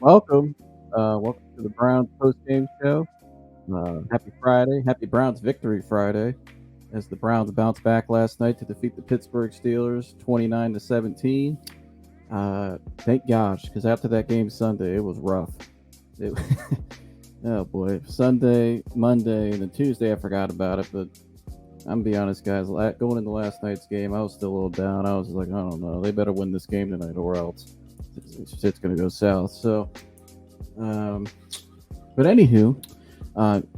Welcome. Welcome to the Browns post-game show. Happy Friday. Happy Browns victory Friday as the Browns bounced back last night to defeat the Pittsburgh Steelers 29-17. Thank gosh, because after that game Sunday, it was rough. It, oh boy. Sunday, Monday, and then Tuesday I forgot about it, but I'm gonna be honest, guys. Going into last night's game, I was still a little down. I was like, I don't know. They better win this game tonight or else it's going to go south. So, but anywho,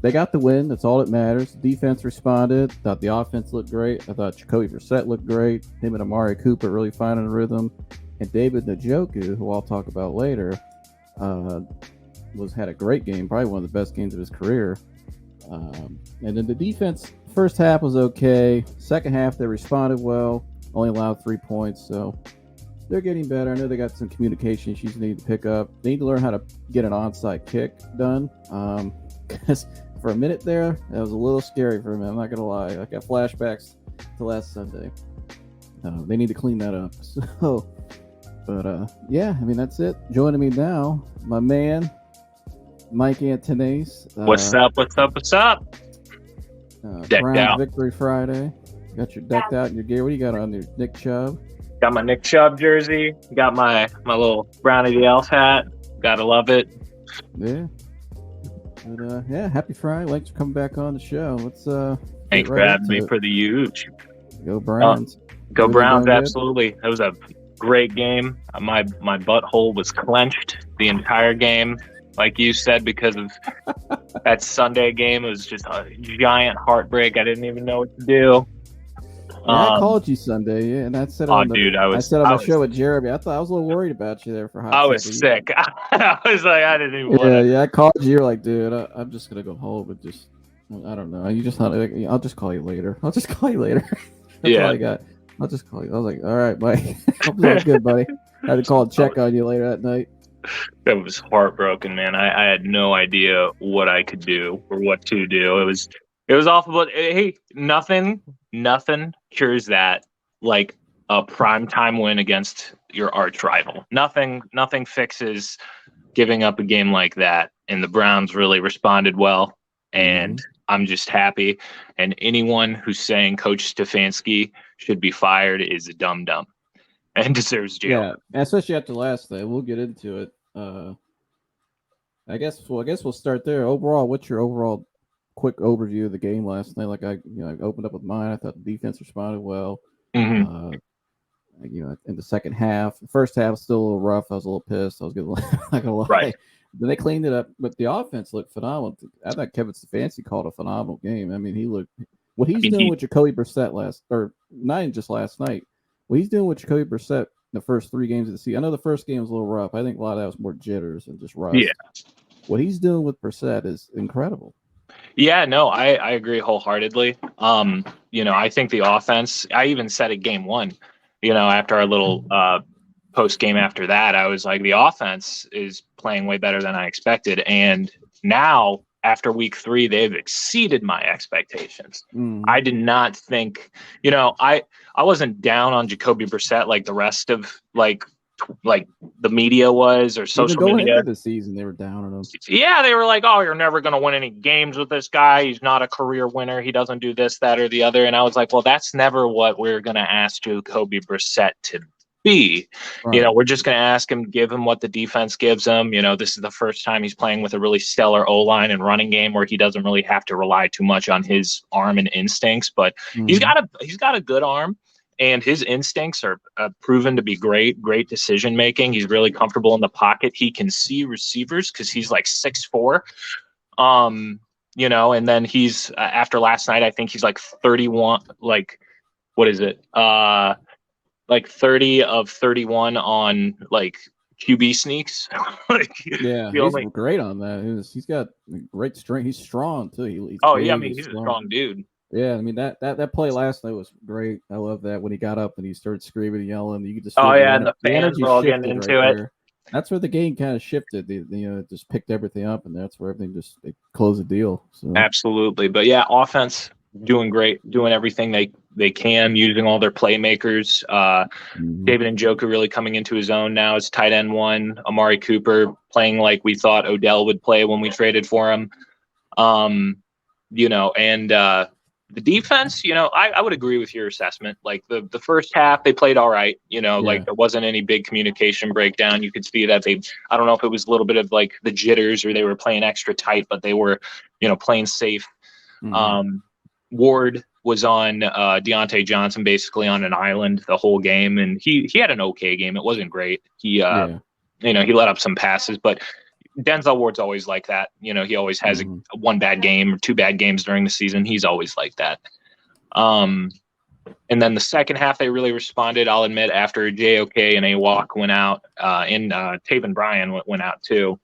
they got the win. That's all that matters. Defense responded. Thought the offense looked great. I thought Jacoby Brissett looked great. Him and Amari Cooper really finding a rhythm. And David Njoku, who I'll talk about later, had a great game. Probably one of the best games of his career. And then the defense, first half was okay. Second half, they responded well. Only allowed 3 points. So they're getting better. I know they got some communication issues they need to pick up. They need to learn how to get an onside kick done. Because for a minute there, that was a little scary for me. I'm not going to lie. I got flashbacks to last Sunday. They need to clean that up. So, but yeah, I mean, that's it. Joining me now, my man, Mike Antonace. What's up? Decked Browns out. Victory Friday. Got your decked out in your gear. What do you got on there? Nick Chubb? Got my Nick Chubb jersey. Got my little Brownie the Elf hat. Gotta love it. Yeah. But, yeah, happy Friday. Thanks for coming back on the show. Let's Thanks for having me for the huge. Go Browns. Go Browns, absolutely. It was a great game. My butthole was clenched the entire game. Like you said, because of that Sunday game, it was just a giant heartbreak. I didn't even know what to do. I called you Sunday, yeah, and I said on my show with Jeremy. I thought I was a little worried about you there for hot. I was sick. I was like, I didn't even. Yeah. I called you. You're like, dude, I'm just gonna go home and just, I don't know. You just thought, I'll just call you later. That's all I got. I'll just call you. I was like, all right, Mike. I'm good, buddy. I had to call and check on you later that night. I was heartbroken, man. I had no idea what I could do or what to do. It was awful, but hey, nothing cures that like a primetime win against your arch rival. Nothing fixes giving up a game like that. And the Browns really responded well. And I'm just happy. And anyone who's saying Coach Stefanski should be fired is a dum-dum and deserves jail. Yeah, especially after last night. We'll get into it. I guess we'll start there. Overall, what's your overall quick overview of the game last night? Like I opened up with mine. I thought the defense responded well. In the second half, the first half was still a little rough. I was a little pissed. I was not gonna lie. Right. Then they cleaned it up, but the offense looked phenomenal. I thought Kevin Stefanski called a phenomenal game. I mean, he's doing with Jacoby Brissett not even just last night. What he's doing with Jacoby Brissett in the first 3 games of the season. I know the first game was a little rough. I think a lot of that was more jitters and just rust. Yeah. What he's doing with Brissett is incredible. Yeah, no, I agree wholeheartedly. I think the offense, I even said it game 1, after our little post game after that, I was like, the offense is playing way better than I expected. And now after week 3, they've exceeded my expectations. I did not think, I wasn't down on Jacoby Brissett like the rest of like the media was or social media. Into the season, they were down on him. Yeah, they were like, "Oh, you're never going to win any games with this guy. He's not a career winner. He doesn't do this, that, or the other." And I was like, "Well, that's never what we're going to ask Jacoby Brissett to be. Right. We're just going to ask him, give him what the defense gives him. This is the first time he's playing with a really stellar O-line and running game where he doesn't really have to rely too much on his arm and instincts. But he's got a good arm." And his instincts are proven to be great decision making. He's really comfortable in the pocket. He can see receivers because he's like 6'4". And then he's after last night, I think he's like 31. Like, what is it? Like 30 of 31 on like QB sneaks. He's great on that. He's got great strength. He's strong too. He's a strong dude. Yeah, I mean that play last night was great. I love that when he got up and he started screaming and yelling. You could just and the fans were all getting into it. There. That's where the game kind of shifted. It just picked everything up, and that's where everything just closed the deal. So. Absolutely, but yeah, offense doing great, doing everything they they can, using all their playmakers. Mhm. David Njoku really coming into his own now as tight end one. Amari Cooper playing like we thought Odell would play when we traded for him. And the defense, I would agree with your assessment. Like the first half, they played all right. Like there wasn't any big communication breakdown. You could see that I don't know if it was a little bit of like the jitters or they were playing extra tight, but they were, playing safe. Ward was on Deontay Johnson basically on an island the whole game, and he had an okay game. It wasn't great. He he let up some passes, but Denzel Ward's always like that. He always has one bad game or two bad games during the season. He's always like that. And then the second half, they really responded, I'll admit, after JOK and AWalk went out, and Taven Bryan went out too.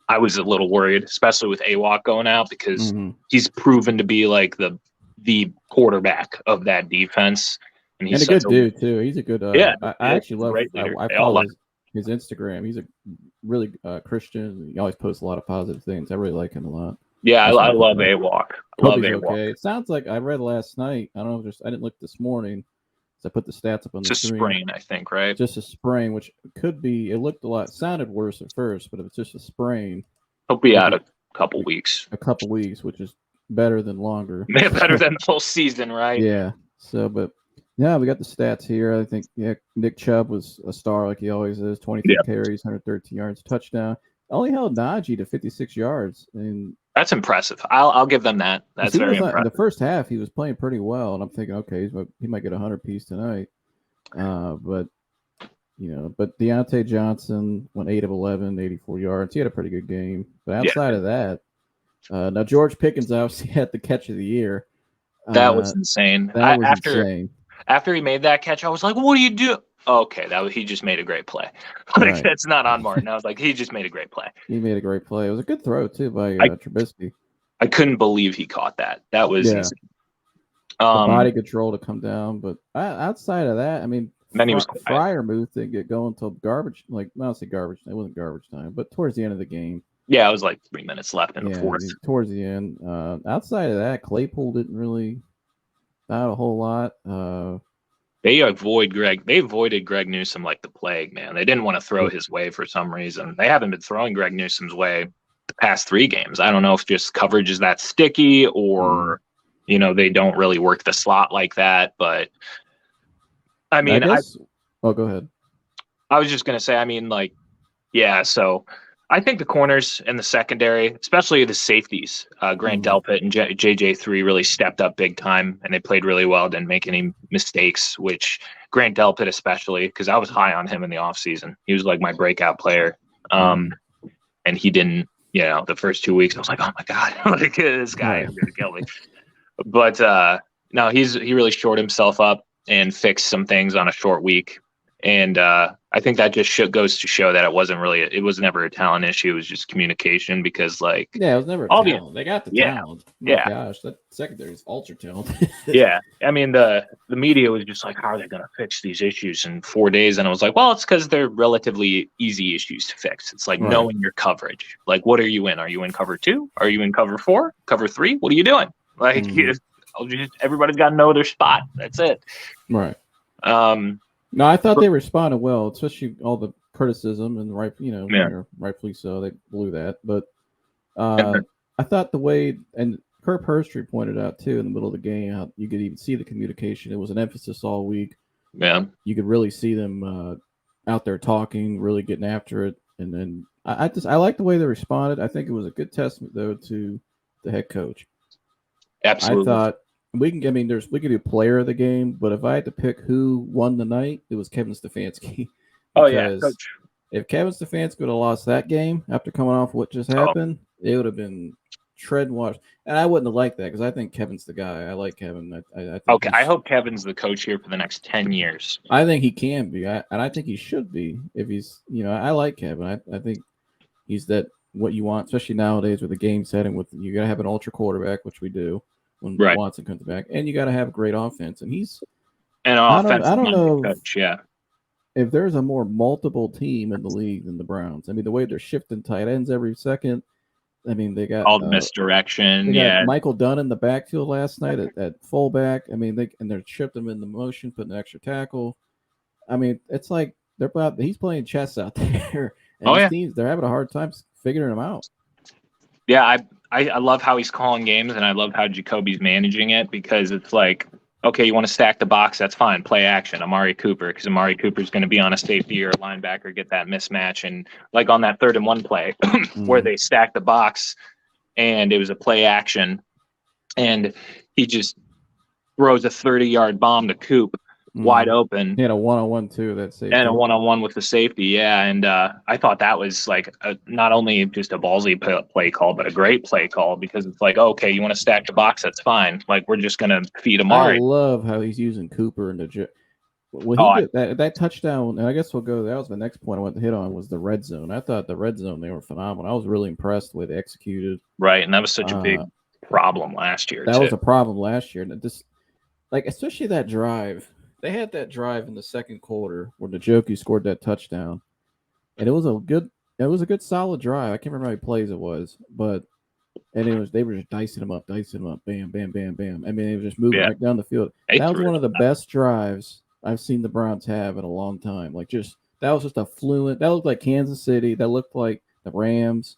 I was a little worried, especially with AWalk going out, because he's proven to be like the quarterback of that defense. And he's a good dude too. He's a good. I actually love. I follow his Instagram. He's a really Christian. He always posts a lot of positive things. I really like him a lot. Yeah, I love AWalk. I love AWalk. Okay. It sounds like I read last night. I don't know. I didn't look this morning. So I put the stats up on the screen. It's a sprain, I think, right? Just a sprain, which could be. It looked sounded worse at first, but if it's just a sprain, he'll be out a couple weeks. A couple weeks, which is better than longer. Better than the whole season, right? Yeah. So, but. Yeah, we got the stats here. I think Nick Chubb was a star like he always is. 23 carries, 113 yards, touchdown. Only held Najee to 56 yards. And that's impressive. I'll give them that. That's very impressive. In the first half, he was playing pretty well, and I'm thinking, okay, he might get 100 piece tonight. But Deontay Johnson went 8 of 11, 84 yards. He had a pretty good game. But outside of that, now George Pickens obviously had the catch of the year. That was insane. That was insane. After he made that catch, I was like, what do you do? Okay, he just made a great play. Like, that's not on Martin. I was like, he just made a great play. He made a great play. It was a good throw, too, by Trubisky. I couldn't believe he caught that. That was insane. The body control to come down. But outside of that, I mean, then he was Freiermuth didn't get going until garbage. Like, not say garbage. It wasn't garbage time, but towards the end of the game. Yeah, it was like 3 minutes left in the fourth. Towards the end. Outside of that, Claypool didn't really not a whole lot. They avoided Greg Newsome like the plague, man. They didn't want to throw his way for some reason. They haven't been throwing Greg Newsome's way the past 3 games. I don't know if just coverage is that sticky or, they don't really work the slot like that. But, I mean, go ahead. I was just going to say, so I think the corners and the secondary, especially the safeties, Grant Delpit and JJ3 really stepped up big time, and they played really well, didn't make any mistakes, which Grant Delpit especially, because I was high on him in the offseason. He was like my breakout player. And he didn't, the first 2 weeks, I was like, oh my God, like this guy is going to kill me. But no, he really shored himself up and fixed some things on a short week. And I think that just goes to show that it was never a talent issue. It was just communication because it was never a talent. They got the talent. Yeah. Gosh, that secondary is ultra talented. Yeah. I mean, the media was just like, how are they going to fix these issues in 4 days? And I was like, well, it's because they're relatively easy issues to fix. It's like knowing your coverage. Like, what are you in? Are you in cover 2? Are you in cover 4? Cover 3? What are you doing? Like, everybody's got to know their spot. That's it. Right. No, I thought they responded well, especially all the criticism and rightfully so. They blew that, but I thought the way and Kirk Herbstreit pointed out too in the middle of the game how you could even see the communication. It was an emphasis all week. Yeah, you could really see them out there talking, really getting after it. And then I like the way they responded. I think it was a good testament though to the head coach. Absolutely, I thought. We can do player of the game, but if I had to pick who won the night, it was Kevin Stefanski. Oh yeah, Coach. If Kevin Stefanski would have lost that game after coming off what just happened, it would have been tread and water. And I wouldn't have liked that because I think Kevin's the guy. I like Kevin. I hope Kevin's the coach here for the next 10 years. I think he can be, and I think he should be if he's. I like Kevin. I think he's what you want, especially nowadays with the game setting. With you got to have an ultra quarterback, which we do. When Watson comes back, and you got to have a great offense, and he's an offense. I don't know coach, if there's a more multiple team in the league than the Browns. I mean, the way they're shifting tight ends every second, I mean, they got all the misdirection. They got Yeah, Michael Dunn in the backfield last night at fullback. I mean, they're chipped him in the motion, putting an extra tackle. I mean, it's like he's playing chess out there, and oh these yeah, teams they're having a hard time figuring him out. yeah. I love how he's calling games, and I love how Jacoby's managing it, because it's like, okay, you want to stack the box, that's fine. Play action, Amari Cooper, because Amari Cooper is going to be on a safety or a linebacker, get that mismatch, and like on that 3rd and 1 play where they stacked the box, and it was a play action, and he just throws a 30-yard bomb to Coop, wide open. He had a 1-on-1 too. That safety. And a 1-on-1 with the safety, yeah. And I thought that was like not only just a ballsy play call, but a great play call, because it's like, okay, you want to stack the box, that's fine. Like, we're just going to feed Amari. I love how he's using Cooper and that touchdown, and I guess we'll go. That was the next point I wanted to hit on, was the red zone. I thought the red zone, they were phenomenal. I was really impressed with the way they executed. Right, and that was such a big problem last year. That was a problem last year, and just like, especially that drive. They had that drive in the second quarter where Njoku scored that touchdown, and it was a good solid drive. I can't remember how many plays it was, but they were just dicing them up, bam, bam, bam, bam. I mean, they were just moving right down the field. That was one of the best drives I've seen the Browns have in a long time. Like, that was just a fluent. That looked like Kansas City. That looked like the Rams.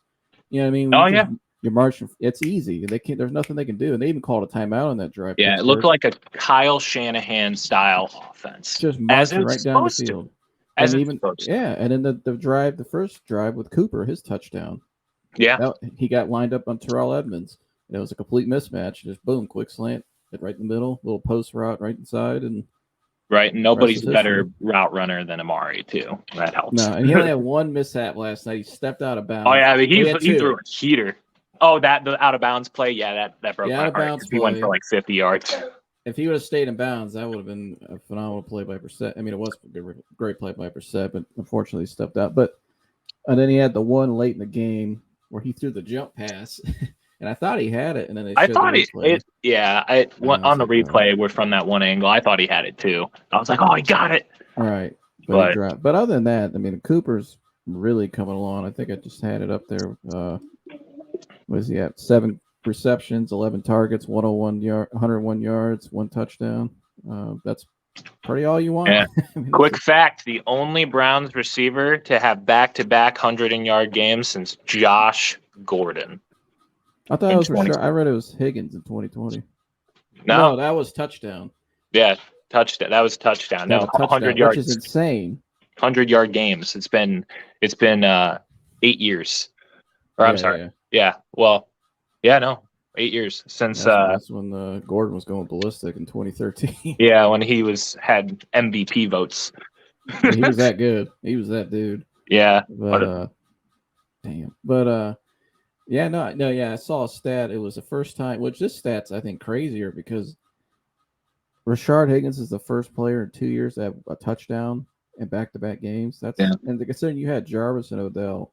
You know what I mean? Yeah. You're marching. It's easy. There's nothing they can do, and they even called a timeout on that drive. Yeah, Pittsburgh. It looked like a Kyle Shanahan style offense, just marching right down the field. And then the first drive with Cooper, his touchdown. Yeah, he got lined up on Terrell Edmonds, and it was a complete mismatch. Just boom, quick slant, right in the middle, little post route right inside, and right. And nobody's a better route runner than Amari too. That helps. No, and he only had one mishap last night. He stepped out of bounds. Oh yeah, he threw a heater. Oh, the out of bounds play, yeah, that broke my heart. He went for like 50 yards. If he would have stayed in bounds, that would have been a phenomenal play by Brissett. I mean, it was a great play by Brissett, but unfortunately he stepped out. And then he had the one late in the game where he threw the jump pass, and I thought he had it, and then on the replay, we're from that one angle. I thought he had it too. I was like, oh, he got it. All right, but other than that, I mean, Cooper's really coming along. I think I just had it up there. What is he at? 7 receptions, 11 targets, 101 yards, 1 touchdown. That's pretty all you want. Yeah. Quick fact: the only Browns receiver to have back-to-back 100-yard games since Josh Gordon. I thought it was for sure. I read it was Higgins in 2020. No, that was touchdown. Yeah, touchdown. That was touchdown. No, 100 yards, which is insane. 100-yard games. It's been 8 years. Or I'm sorry. Yeah. Well, yeah, no. 8 years since that's when Gordon was going ballistic in 2013. Yeah, when he had MVP votes. He was that good. He was that dude. Yeah. But damn. But I saw a stat. It was the first time, which this stat's I think crazier because Rashard Higgins is the first player in 2 years to have a touchdown in back-to-back games. And considering you had Jarvis and Odell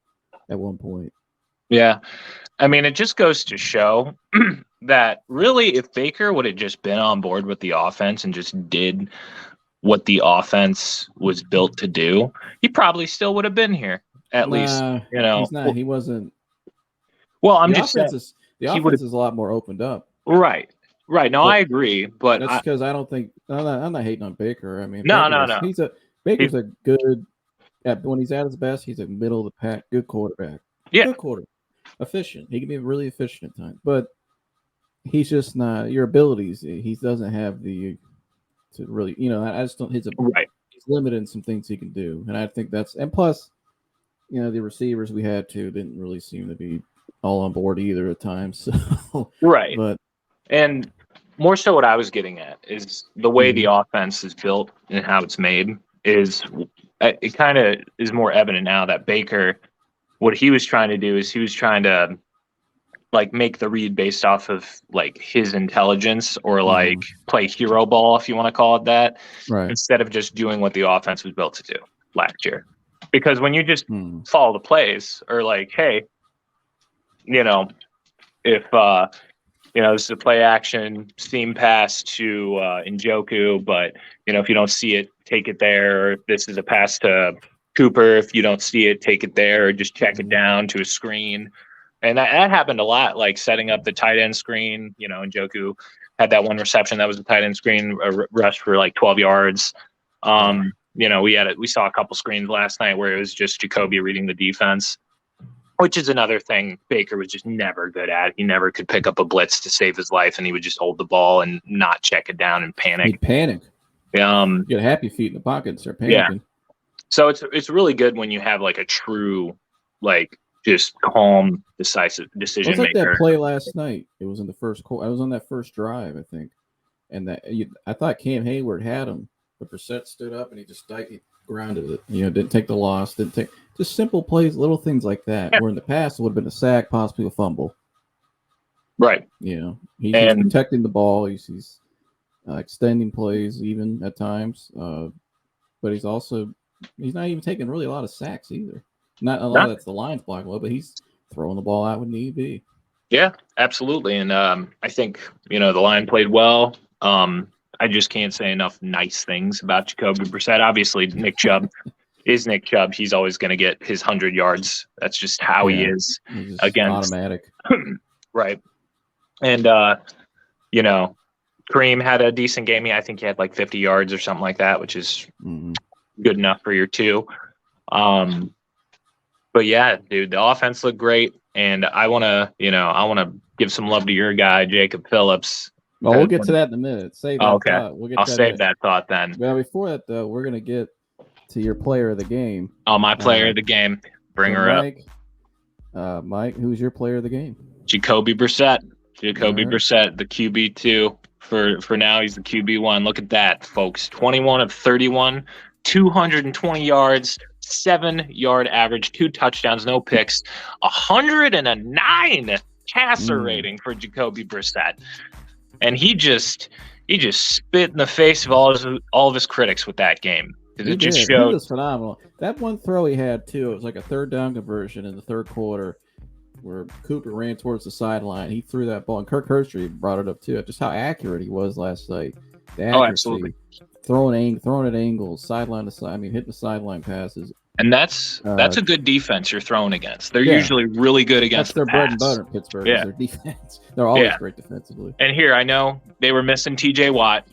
at one point. Yeah. I mean, it just goes to show that really if Baker would have just been on board with the offense and just did what the offense was built to do, he probably still would have been here. At least, He's not. He wasn't. Well, I'm just saying. The offense is a lot more opened up. Right. No, I agree. But that's because I don't think – I'm not hating on Baker. I mean, no. Baker's a good – when he's at his best, he's a middle-of-the-pack, good quarterback. Yeah. Good quarterback. Efficient. He can be really efficient at times, but he's just not your abilities. He doesn't have to really, I just don't. He's limited in some things he can do, and I think and plus, the receivers we had didn't really seem to be all on board either at times. So right, and more so, what I was getting at is the way the offense is built and how it's made is it kind of is more evident now that Baker. What he was trying to do is he was trying to make the read based off of his intelligence or play hero ball, if you want to call it that, instead of just doing what the offense was built to do last year. Because when you just follow the plays or hey, if this is a play action seam pass to Njoku, but if you don't see it, take it there. Or this is a pass to Cooper. If you don't see it, take it there or just check it down to a screen. And that happened a lot, like setting up the tight end screen, and Njoku had that one reception that was a tight end screen, a rush for like 12 yards. We saw a couple screens last night where it was just Jacoby reading the defense, which is another thing Baker was just never good at. He never could pick up a blitz to save his life, and he would just hold the ball and not check it down and panic. He'd panic. Get happy feet in the pocket and start panicking. Yeah. So it's really good when you have like a true, like, just calm, decisive decision maker. It was like that play last night. It was in the first quarter. I was on that first drive, I think, and I thought Cam Hayward had him, but Brissett stood up and he just grounded it. Didn't take the loss. Didn't take just simple plays, little things like that. Yeah. Where in the past it would have been a sack, possibly a fumble. Right. He's protecting the ball. He's extending plays even at times, but he's not even taking really a lot of sacks either. Not a lot of that's the line's blocking well, but he's throwing the ball out when need be. Yeah, absolutely. And I think, the line played well. I just can't say enough nice things about Jacoby Brissett. Obviously, Nick Chubb is Nick Chubb. He's always going to get his 100 yards. That's just how he is against automatic. Right. And, Kareem had a decent game. I think he had like 50 yards or something like that, which is good enough for your two. But yeah, dude, the offense looked great, and I want to give some love to your guy, Jacob Phillips. Well, we'll get to that in a minute. Save that okay. Thought. I'll save that thought then. Well, before that, though, we're gonna get to your player of the game. Oh, my player of the game. Bring her up. Mike, who's your player of the game? Jacoby Brissett. Brissett, the QB2. For now, he's the QB1. Look at that, folks. 21 of 31, 220 yards. 7-yard average, 2 touchdowns, no picks, 109 passer rating for Jacoby Brissett, and he just spit in the face of all of his critics with that game. It just showed. He was phenomenal. That one throw he had too. It was like a third down conversion in the third quarter, where Cooper ran towards the sideline. He threw that ball, and Kirk Herbstreit brought it up too. Just how accurate he was last night. The accuracy, absolutely. Throwing at angles, sideline to side. Hitting the sideline passes. And that's a good defense you're throwing against. They're usually really good against their bread and butter, Pittsburgh. Is their defense. They're always great defensively. And here, I know they were missing T.J. Watt,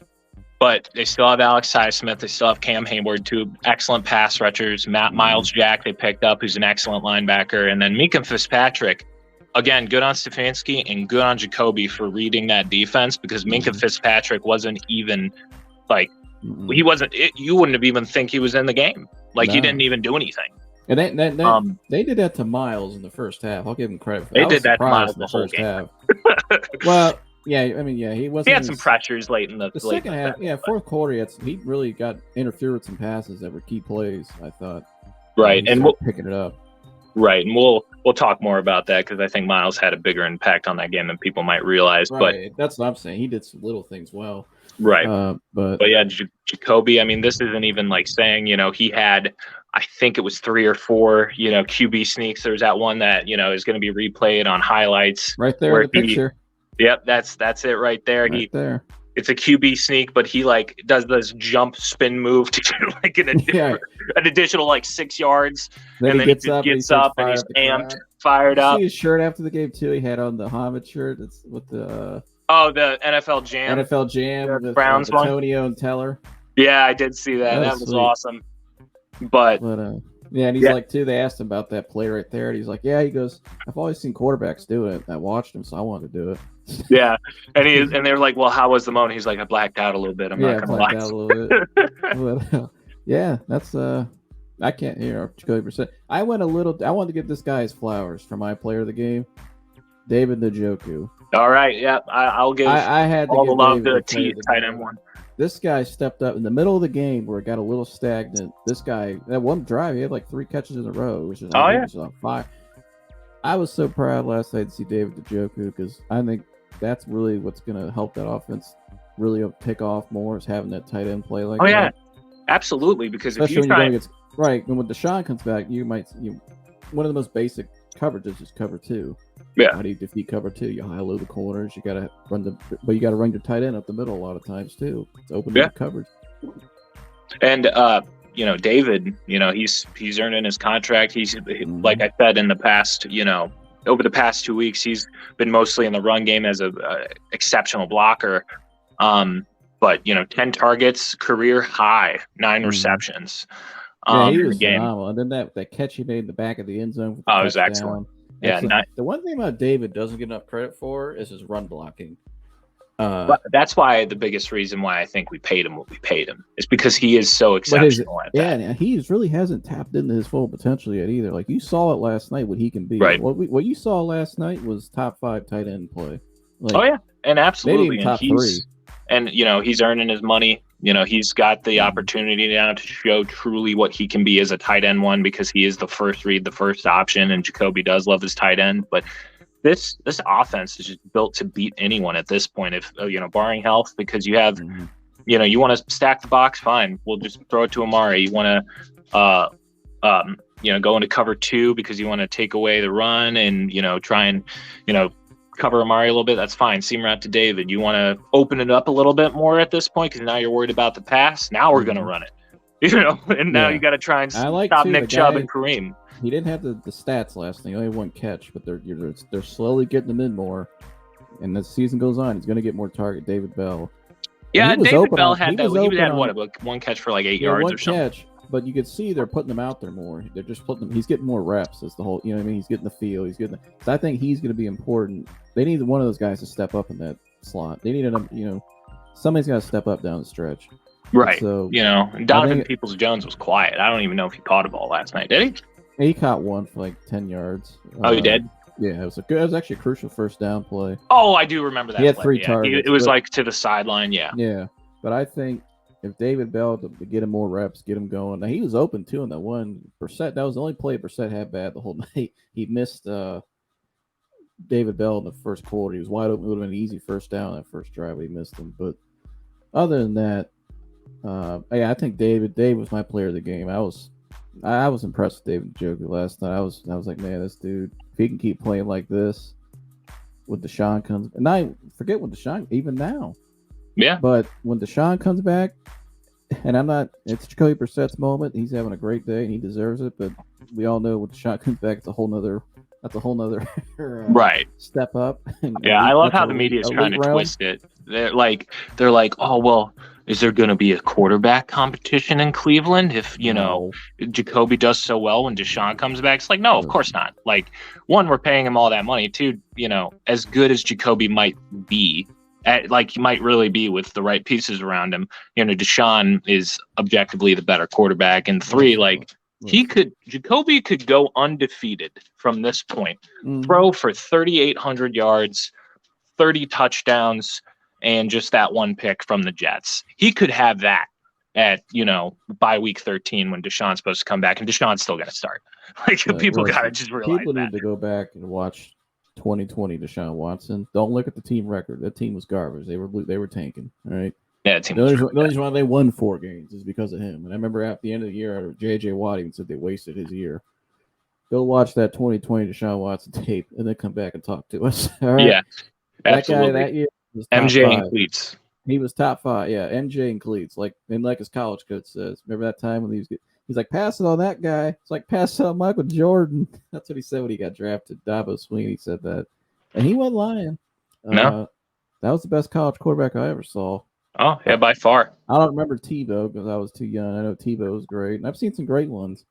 but they still have Alex Highsmith. They still have Cam Hayward, 2 excellent pass rushers. Miles Jack they picked up, who's an excellent linebacker. And then Minka Fitzpatrick, again, good on Stefanski and good on Jacoby for reading that defense, because Minka Fitzpatrick wasn't even like – he wasn't. You wouldn't have even think he was in the game. Like he didn't even do anything. And they did that to Miles in the first half. I'll give him credit for that. They did that to Miles in the whole game. Half. Well, yeah. He wasn't. He had some pressures late in the second half. Yeah, fourth quarter. He really got interfered with some passes that were key plays, I thought. Right, and we'll picking it up. Right, and we'll talk more about that, because I think Miles had a bigger impact on that game than people might realize. Right. But that's what I'm saying. He did some little things well. Right. But yeah, Jacoby, this isn't even like saying, he had, I think it was 3 or 4, QB sneaks. There's that one that, is going to be replayed on highlights. Right there in the picture. Yep, that's it right there. There. It's a QB sneak, but he does this jump spin move to get an additional 6 yards. Then he gets up and he's amped, fired up. See his shirt after the game too. He had on the Hamid shirt. It's with the the NFL Jam. The Browns one. Antonio and Teller. Yeah, I did see that. That was awesome. But and he's like too. They asked him about that play right there, and he's like, "Yeah." He goes, "I've always seen quarterbacks do it. I watched him, so I wanted to do it." Yeah, and they're like, "Well, how was the moment?" He's like, "I blacked out a little bit. I'm not gonna lie." Out a little bit. But, yeah, that's I can't hear Jacoby Brissett. I wanted to give this guy his flowers for my player of the game, David Njoku. All right, yeah, I'll give. I had all the love to the tight end one. This guy stepped up in the middle of the game where it got a little stagnant. This guy, that one drive, he had 3 catches in a row, which is on fire. I was so proud last night to see David Njoku, because I think that's really what's going to help that offense really take off more, is having that tight end play like that. Oh, yeah, absolutely. Because especially when you're going against, right, and when Deshaun comes back, one of the most basic coverages is cover 2. Yeah. How do you defeat cover 2? You high-low the corners. You got to run your tight end up the middle a lot of times too. It's open to coverage. And David, he's earning his contract. He's like I said in the past, over the past 2 weeks, he's been mostly in the run game as a exceptional blocker. But 10 targets, career high, 9 receptions. Yeah, he in was the game. phenomenal. And then that catch he made in the back of the end zone. Oh, it was excellent. Yeah, the one thing about David doesn't get enough credit for is his run blocking. But that's why the biggest reason why I think we paid him what we paid him is because he is so exceptional at that. Yeah, he really hasn't tapped into his full potential yet either. Like you saw it last night, what he can be. Right. What you saw last night was top 5 tight end play. Oh yeah, and absolutely, maybe even top 3. And he's earning his money. He's got the opportunity now to show truly what he can be as a tight end one because he is the first read, the first option, and Jacoby does love his tight end. But this offense is just built to beat anyone at this point. If barring health, because you have, you want to stack the box, fine. We'll just throw it to Amari. You want to, go into cover 2 because you want to take away the run and try and cover Amari a little bit. That's fine. Seam route to David. You want to open it up a little bit more at this point because now you're worried about the pass. Now we're going to run it. And now you got to try and stop Nick Chubb and Kareem. He didn't have the stats last night. He only had 1 catch, but they're slowly getting him in more. And as the season goes on, he's going to get more target. David Bell. Yeah, David Bell had that. He had like 1 catch for like 8 yards or something. Catch, but you could see they're putting him out there more. They're just putting him. He's getting more reps. As the whole, what I mean. He's getting the feel. He's getting. So I think he's going to be important. They need one of those guys to step up in that slot. They need somebody's got to step up down the stretch. Right. So Donovan Peoples-Jones was quiet. I don't even know if he caught a ball last night. Did he? He caught one for like 10 yards. Oh, he did? Yeah, it was actually a crucial first down play. Oh, I do remember that. He had 3 targets. It was like to the sideline. Yeah. Yeah, but I think if David Bell to get him more reps, get him going. Now he was open too in that 1%. That was the only play Brissett had bad the whole night. He missed David Bell in the first quarter. He was wide open. It would have been an easy first down that first drive. He missed him. But other than that, I think Dave was my player of the game. I was impressed with David Njoku last night. I was like, man, this dude, if he can keep playing like this, with Deshaun comes, and I forget when Deshaun, even now. Yeah. But when Deshaun comes back, and it's Jacoby Brissett's moment. He's having a great day and he deserves it. But we all know when Deshaun comes back, that's a whole nother right step up. Yeah, I love how the media is trying to twist it. They're like, oh well, is there going to be a quarterback competition in Cleveland if Jacoby does so well when Deshaun comes back? It's like, no, of course not. Like, 1, we're paying him all that money. 2, as good as Jacoby might be, he might really be with the right pieces around him. Deshaun is objectively the better quarterback. And 3, Jacoby could go undefeated from this point, throw for 3,800 yards, 30 touchdowns, and just that 1 pick from the Jets. He could have that at, by week 13 when Deshaun's supposed to come back, and Deshaun's still going to start. People got to just realize people need to go back and watch 2020 Deshaun Watson. Don't look at the team record. That team was garbage. They were tanking. All right. Yeah, team. The only reason why they won 4 games is because of him. And I remember at the end of the year, J.J. Watt even said they wasted his year. Go watch that 2020 Deshaun Watson tape and then come back and talk to us. All right. Yeah, absolutely. That guy that year was MJ and cleats. He was top 5. Yeah, MJ and cleats. Like his college coach says. Remember that time when he's like, pass it on that guy. It's like, pass it on Michael Jordan. That's what he said when he got drafted. Dabo Sweeney said that. And he wasn't lying. No. That was the best college quarterback I ever saw. Oh, yeah, by far. I don't remember Tebow because I was too young. I know Tebow was great. And I've seen some great ones.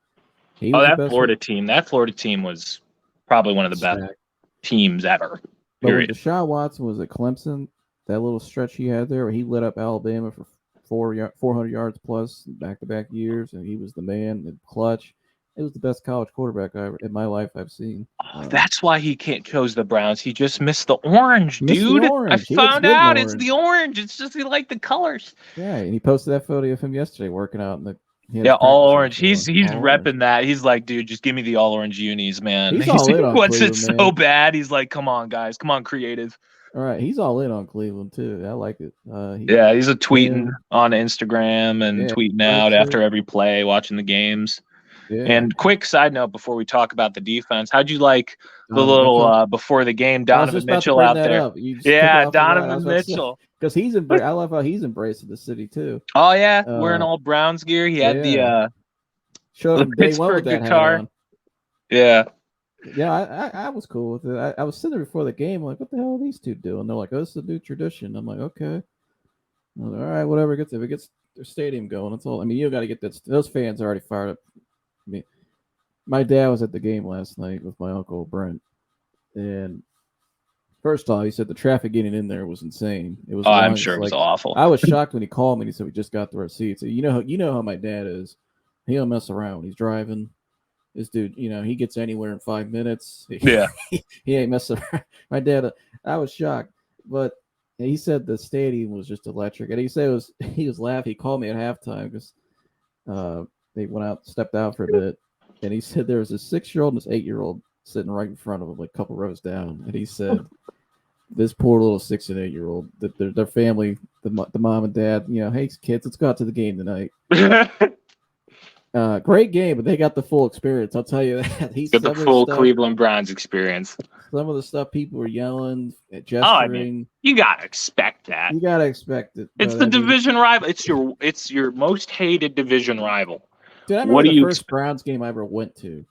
That Florida team was probably one of the best teams ever. Period. But when Deshaun Watson was at Clemson, that little stretch he had there where he lit up Alabama for 400 yards plus back-to-back years, and he was the man, the clutch. It was the best college quarterback in my life I've seen. That's why he can't chose the Browns. He just missed the orange, dude. I found out it's the orange. It's just he liked the colors. Yeah, and he posted that photo of him yesterday working out in the all orange. He's repping that. He's like, dude, just give me the all orange unis, man. He wants it so bad. He's like, come on, guys, come on, creative. All right, he's all in on Cleveland too. I like it. He's a tweeting on Instagram and tweeting out after every play, watching the games. Yeah. And quick side note before we talk about the defense, how'd you like the little before the game Donovan Mitchell out there? Yeah, Donovan Mitchell. Because I love how he's embracing the city too. Oh yeah, wearing all Browns gear. He had the Pittsburgh guitar. Yeah. Yeah, I was cool with it. I was sitting there before the game, like, what the hell are these two doing? They're like, oh, this is a new tradition. I'm like, okay. I'm like, all right, whatever. If it gets their stadium going, that's all. I mean, you got to get that. Those fans are already fired up. I mean, my dad was at the game last night with my uncle Brent, and first off, he said the traffic getting in there was insane. It was Oh, I'm long. sure it was Like awful. I was shocked when he called me and he said we just got to our seats. You know how my dad is. He don't mess around. He's driving. This dude, he gets anywhere in 5 minutes. Yeah. He ain't messing around. My dad, I was shocked, but he said the stadium was just electric, and he said he was laughing. He called me at halftime because they stepped out for a bit, and he said there was a 6-year-old and this 8-year-old sitting right in front of him, like a couple rows down, and he said this poor little 6 and 8-year-old, that their family, the mom and dad, hey kids, let's go out to the game tonight. Great game, but they got the full experience. I'll tell you that. He's got the full Cleveland Browns experience. Some of the stuff people were yelling, gesturing. Oh, I mean, you gotta expect that. You gotta expect it. It's the division rival. It's your most hated division rival. Dude, I remember the first Browns game I ever went to.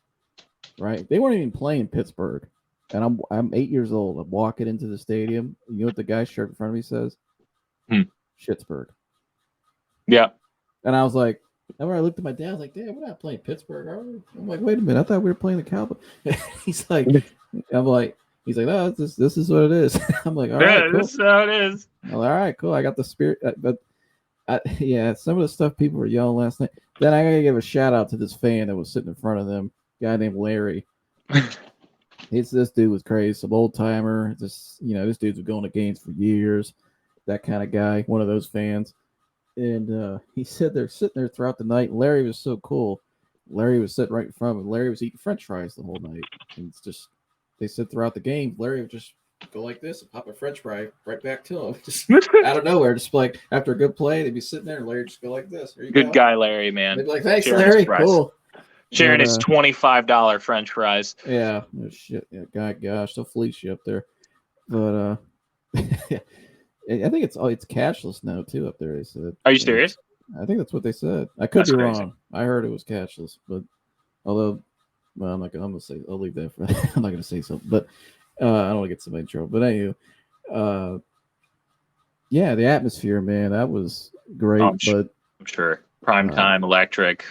Right, they weren't even playing Pittsburgh, and I'm 8 years old. I'm walking into the stadium. You know what the guy's shirt in front of me says? Schittsburg. Yeah. And I was like, I looked at my dad. I was like, Dad, we're not playing Pittsburgh, are we? I'm like, wait a minute. I thought we were playing the Cowboys. He's like, no, this is what it is. I'm like, all right, cool. This is how it is. Well, all right, cool. I got the spirit, but some of the stuff people were yelling last night. Then I gotta give a shout out to this fan that was sitting in front of them, guy named Larry. This dude was crazy, some old timer. This dude's been going to games for years. That kind of guy, one of those fans. And he said they're sitting there throughout the night. Larry was so cool. Larry was sitting right in front of him. Larry was eating French fries the whole night. And it's just, they said throughout the game, Larry would just go like this and pop a French fry right back to him. Just out of nowhere. Just like after a good play, they'd be sitting there and Larry would just go like this. Good guy, Larry, man. They'd be like, thanks, Larry. Cool. Sharing his $25 French fries. Yeah. Oh, shit. Yeah, gosh, they'll fleece you up there. But I think it's cashless now too up there. They said. Are you serious? I think that's what they said. I could be wrong. I heard it was cashless, but although, well, I'm gonna say. I'll leave that for. I'm not gonna say something, but I don't want to get somebody in trouble. But anyway, yeah, the atmosphere, man, that was great. I'm sure. Prime time, electric,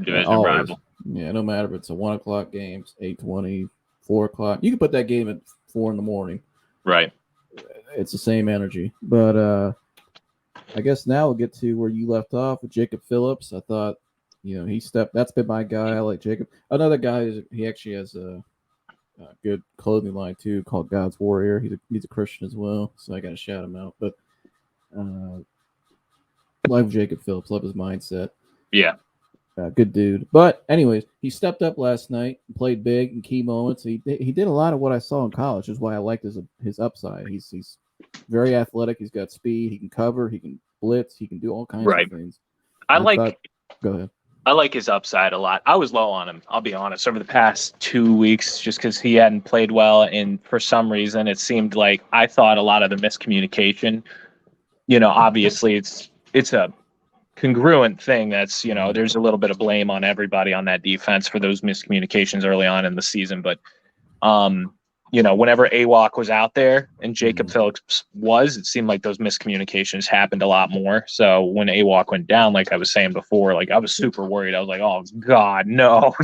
division rival. Yeah, no matter if it's a 1 o'clock game, 8:20, 4 o'clock. You can put that game at 4 in. Right. It's the same energy. But I guess now we'll get to where you left off with Jacob Phillips. I thought, that's been my guy. I like Jacob. Another guy, he actually has a good clothing line too called God's Warrior. He's a Christian as well, so I got to shout him out. But love Jacob Phillips. Love his mindset. Yeah. Good dude. But anyways, he stepped up last night and played big in key moments. He did a lot of what I saw in college, which is why I liked his upside. He's very athletic. He's got speed. He can cover. He can blitz. He can do all kinds of things. Go ahead. I like his upside a lot. I was low on him, I'll be honest, over the past 2 weeks, just because he hadn't played well. And for some reason, it seemed like I thought a lot of the miscommunication, obviously it's a congruent thing that's, there's a little bit of blame on everybody on that defense for those miscommunications early on in the season. But, whenever AWOC was out there and Jacob Phillips it seemed like those miscommunications happened a lot more. So when AWOC went down, like I was saying before, like I was super worried. I was like, oh God, no,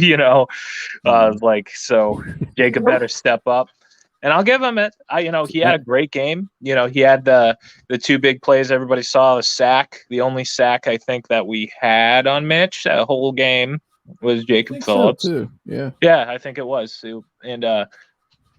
so Jacob better step up. And I'll give him it. He had a great game. He had the two big plays everybody saw, the sack. The only sack I think that we had on Mitch that whole game was Jacob Phillips. So too. Yeah. Yeah, I think it was. And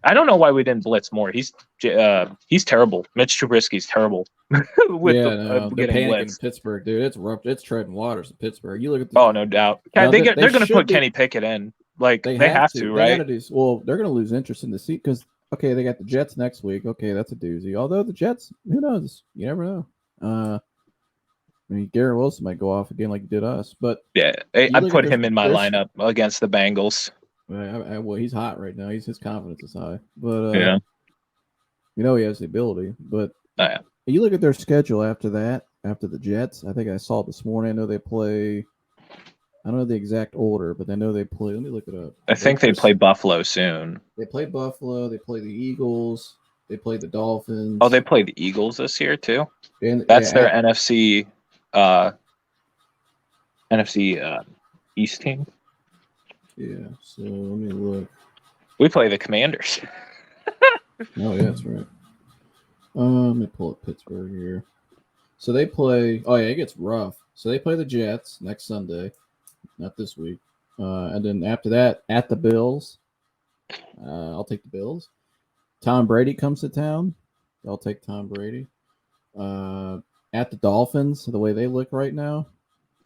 I don't know why we didn't blitz more. He's terrible. Mitch Trubisky's terrible. Getting panicking in Pittsburgh, dude. It's rough. It's treading waters in Pittsburgh. You look at no doubt. They're going to put Kenny Pickett in. Like they have to, right? They're going to lose interest in the seat because they got the Jets next week. Okay, that's a doozy. Although the Jets, who knows? You never know. Garrett Wilson might go off again like he did us. But yeah, I put him in my lineup against the Bengals. Well, he's hot right now. His confidence is high. But he has the ability. But you look at their schedule after that, after the Jets. I think I saw it this morning. I know they play I don't know the exact order, but I know they play. Let me look it up. I think they play Buffalo soon. They play Buffalo. They play the Eagles. They play the Dolphins. Oh, they play the Eagles this year too. And, That's their NFC East team. Yeah. So let me look. We play the Commanders. Oh yeah, that's right. Let me pull up Pittsburgh here. So they play. Oh yeah, it gets rough. So they play the Jets next Sunday, not this week. And then after that, at the Bills. I'll take the Bills. Tom Brady comes to town. I'll take Tom Brady. At the Dolphins, the way they look right now,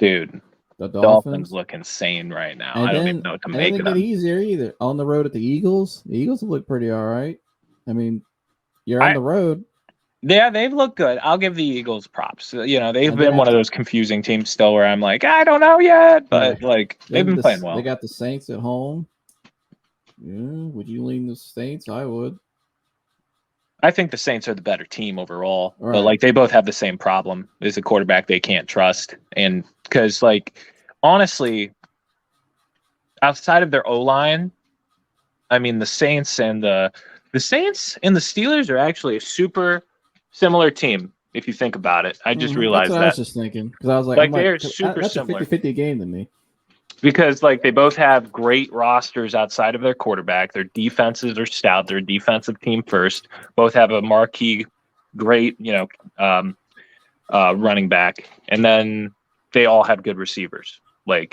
dude. The Dolphins look insane right now. I don't even know what to make of them. It easier either. On the road at the Eagles look pretty all right. I mean, you're on the road. Yeah, they've looked good. I'll give the Eagles props. You know, they've been one of those confusing teams still where I'm like, I don't know yet, but they've been playing well. They got the Saints at home. Yeah, would you lean the Saints? I would. I think the Saints are the better team overall, but they both have the same problem: is a quarterback they can't trust, and because honestly, outside of their O-line, I mean the Saints and the Steelers are actually a super similar team. If you think about it, I just realized that. I was just thinking because I was like they're super similar. That's a 50-50 game to me. Because they both have great rosters outside of their quarterback. Their defenses are stout. They're a defensive team first. Both have a marquee, great, running back, and then they all have good receivers. The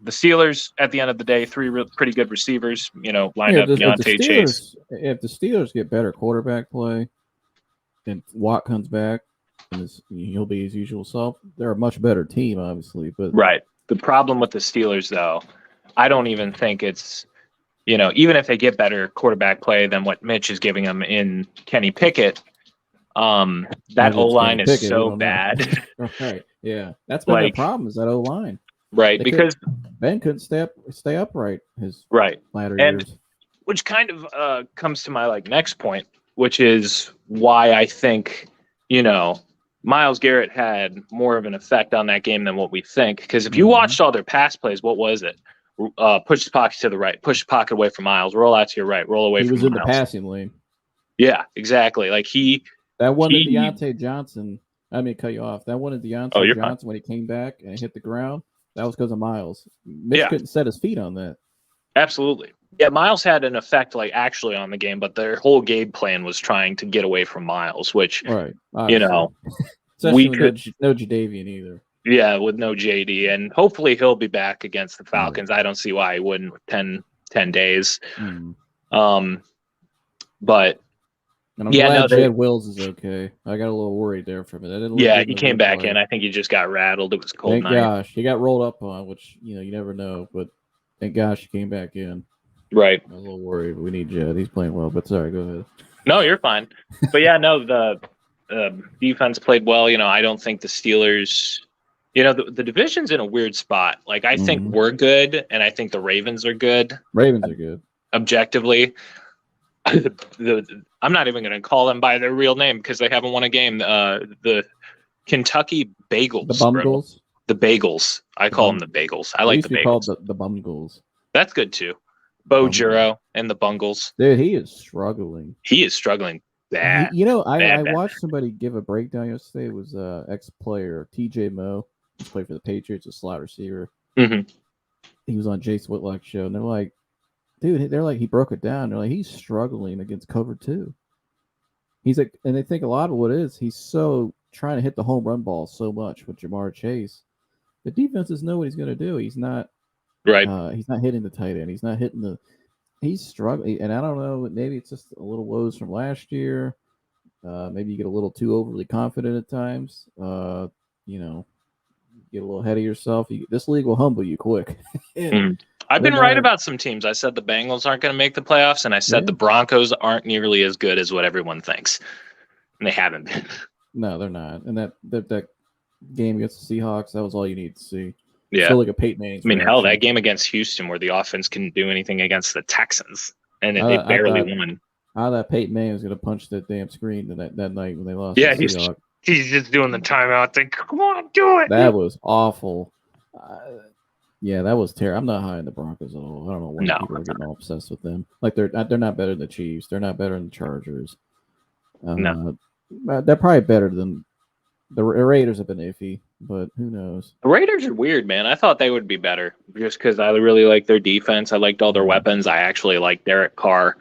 Steelers at the end of the day, three pretty good receivers. Lined up Deontay Chase. If the Steelers get better quarterback play, and Watt comes back, and he'll be his usual self, they're a much better team, obviously. But right. The problem with the Steelers, though, I don't even think it's, even if they get better quarterback play than what Mitch is giving them in Kenny Pickett, that O-line is so bad. Right. Yeah. That's been the problem is that O-line. Right. Because Ben couldn't stay upright his latter years. Which kind of comes to my next point, which is why I think, Myles Garrett had more of an effect on that game than what we think. Because if you watched all their pass plays, what was it? Push the pocket to the right, push the pocket away from Myles, roll out to your right, roll away from Myles. He was in the passing lane. Yeah, exactly. That one of Deontay Johnson. I mean, cut you off. That one of Deontay Johnson when he came back and hit the ground. That was because of Myles. Mitch couldn't set his feet on that. Absolutely. Yeah, Myles had an effect actually on the game, but their whole game plan was trying to get away from Myles, which we could no Jadeveon either. Yeah, with no JD, and hopefully he'll be back against the Falcons. I don't see why he wouldn't with 10 days. But and I'm glad Jed Wills is okay. I got a little worried there for a minute. He came back in. I think he just got rattled. It was a cold night. Thank gosh, he got rolled up on, which you never know. But thank gosh he came back in. Right. I was a little worried, but we need Jed. He's playing well. But sorry, go ahead. No, you're fine. But the defense played well. I don't think the Steelers. The division's in a weird spot. I think we're good, and I think the Ravens are good. Ravens are good. Objectively. I'm not even going to call them by their real name because they haven't won a game. The Kentucky Bagels. The Bungles? The Bagels. I call them the Bagels. I like the Bagels. Called the Bungles. That's good, too. Bo Juro and the Bungles. Dude, he is struggling. He is struggling bad. I watched somebody give a breakdown yesterday. It was ex-player TJ Moe. He played for the Patriots, a slot receiver. Mm-hmm. He was on Jace Whitlock's show, and they're like, dude, he broke it down. They're like, he's struggling against cover 2. He's like, and they think a lot of what it is, he's so trying to hit the home run ball so much with Jamar Chase. The defenses know what he's going to do. He's not he's not hitting the tight end. He's not hitting he's struggling. And I don't know, maybe it's just a little woes from last year. Maybe you get a little too overly confident at times. Get a little ahead of yourself. This league will humble you quick. I've been right about some teams. I said the Bengals aren't going to make the playoffs, and I said the Broncos aren't nearly as good as what everyone thinks. And they haven't been. No, they're not. And that game against the Seahawks, that was all you need to see. Yeah. Still like a Peyton Manning. I mean, hell, that game against Houston where the offense couldn't do anything against the Texans, and they barely won. I thought Peyton Manning was going to punch that damn screen that night when they lost. Yeah, he's just doing the timeout thing. Come on, do it. That was awful. Yeah, that was terrible. I'm not high in the Broncos at all. I don't know why No, people are getting all obsessed with them. Like they're not better than the Chiefs. They're not better than the Chargers. No. They're probably better than the Raiders. Have been iffy, but who knows? The Raiders are weird, man. I thought they would be better just because I really like their defense. I liked all their weapons. I actually like Derek Carr.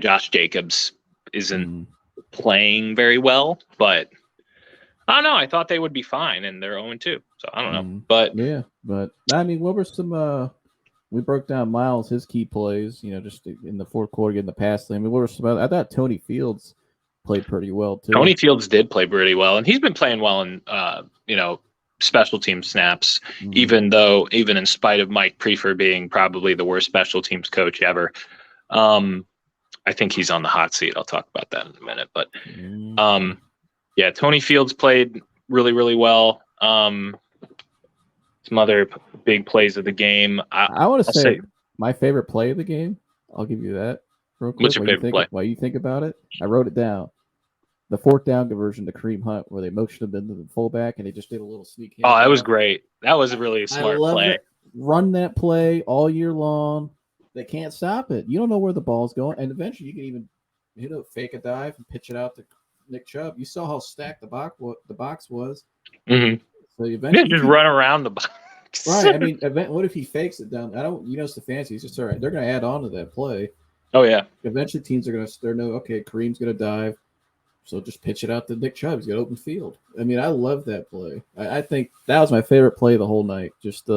Josh Jacobs isn't playing very well, but I don't know. I thought they would be fine, and they're 0-2. So I don't know. But yeah, but I mean, what were some? We broke down Miles his key plays. Just in the fourth quarter, getting the pass lane. I mean, what were some? I thought Tony Fields played pretty well too. Tony Fields did play pretty well, and he's been playing well in special team snaps. Even in spite of Mike Prefer being probably the worst special teams coach ever. I think he's on the hot seat. I'll talk about that in a minute. But Tony Fields played really, really well. Some other big plays of the game. I want to say my favorite play of the game. I'll give you that real quick. What's your favorite play? While you think about it, I wrote it down. The fourth down conversion to Kareem Hunt, where they motioned him into the fullback and they just did a little sneak. Oh, that was great. That was a really smart play. Run that play all year long. They can't stop it. You don't know where the ball's going, and eventually you can even fake a dive and pitch it out to Nick Chubb. You saw how stacked the box was. Mm-hmm. So eventually just run around the box. Right. I mean, what if he fakes it down? Stefanski. He's just all right. They're going to add on to that play. Oh yeah. Eventually, teams are going to. Okay, Kareem's going to dive, so just pitch it out to Nick Chubb. He's got open field. I mean, I love that play. I think that was my favorite play of the whole night. Just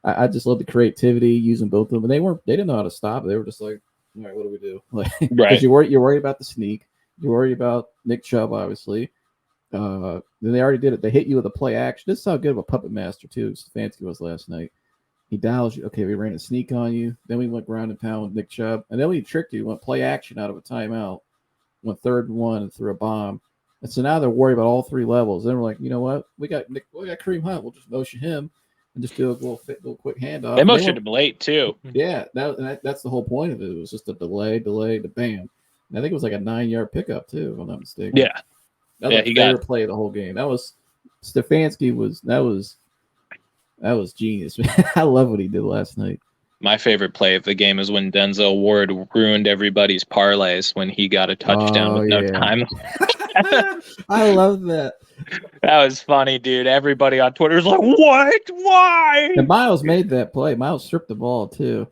I just love the creativity using both of them. And they didn't know how to stop it. They were just like, all right, what do we do? Like, right. You're worried about the sneak. You're worried about Nick Chubb, obviously. Then they already did it. They hit you with a play action. This is how good of a puppet master too Stefanski was last night. He dials you. Okay, we ran a sneak on you. Then we went ground and pound with Nick Chubb, and then we tricked you. Went play action out of a timeout. Went 3rd and 1 and threw a bomb. And so now they're worried about all three levels. Then we're like, you know what? We got Kareem Hunt. We'll just motion him and just do a little quick handoff. They motioned him late too. Yeah, that's the whole point of it. It was just a delay, the bam. And I think it was like a 9-yard pickup too, if I'm not mistaken. Yeah. That was my favorite play of the whole game. That was Stefanski that was genius, man. I love what he did last night. My favorite play of the game is when Denzel Ward ruined everybody's parlays when he got a touchdown with no time. I love that. That was funny, dude. Everybody on Twitter was like, "What? Why?" And Miles made that play. Miles stripped the ball too.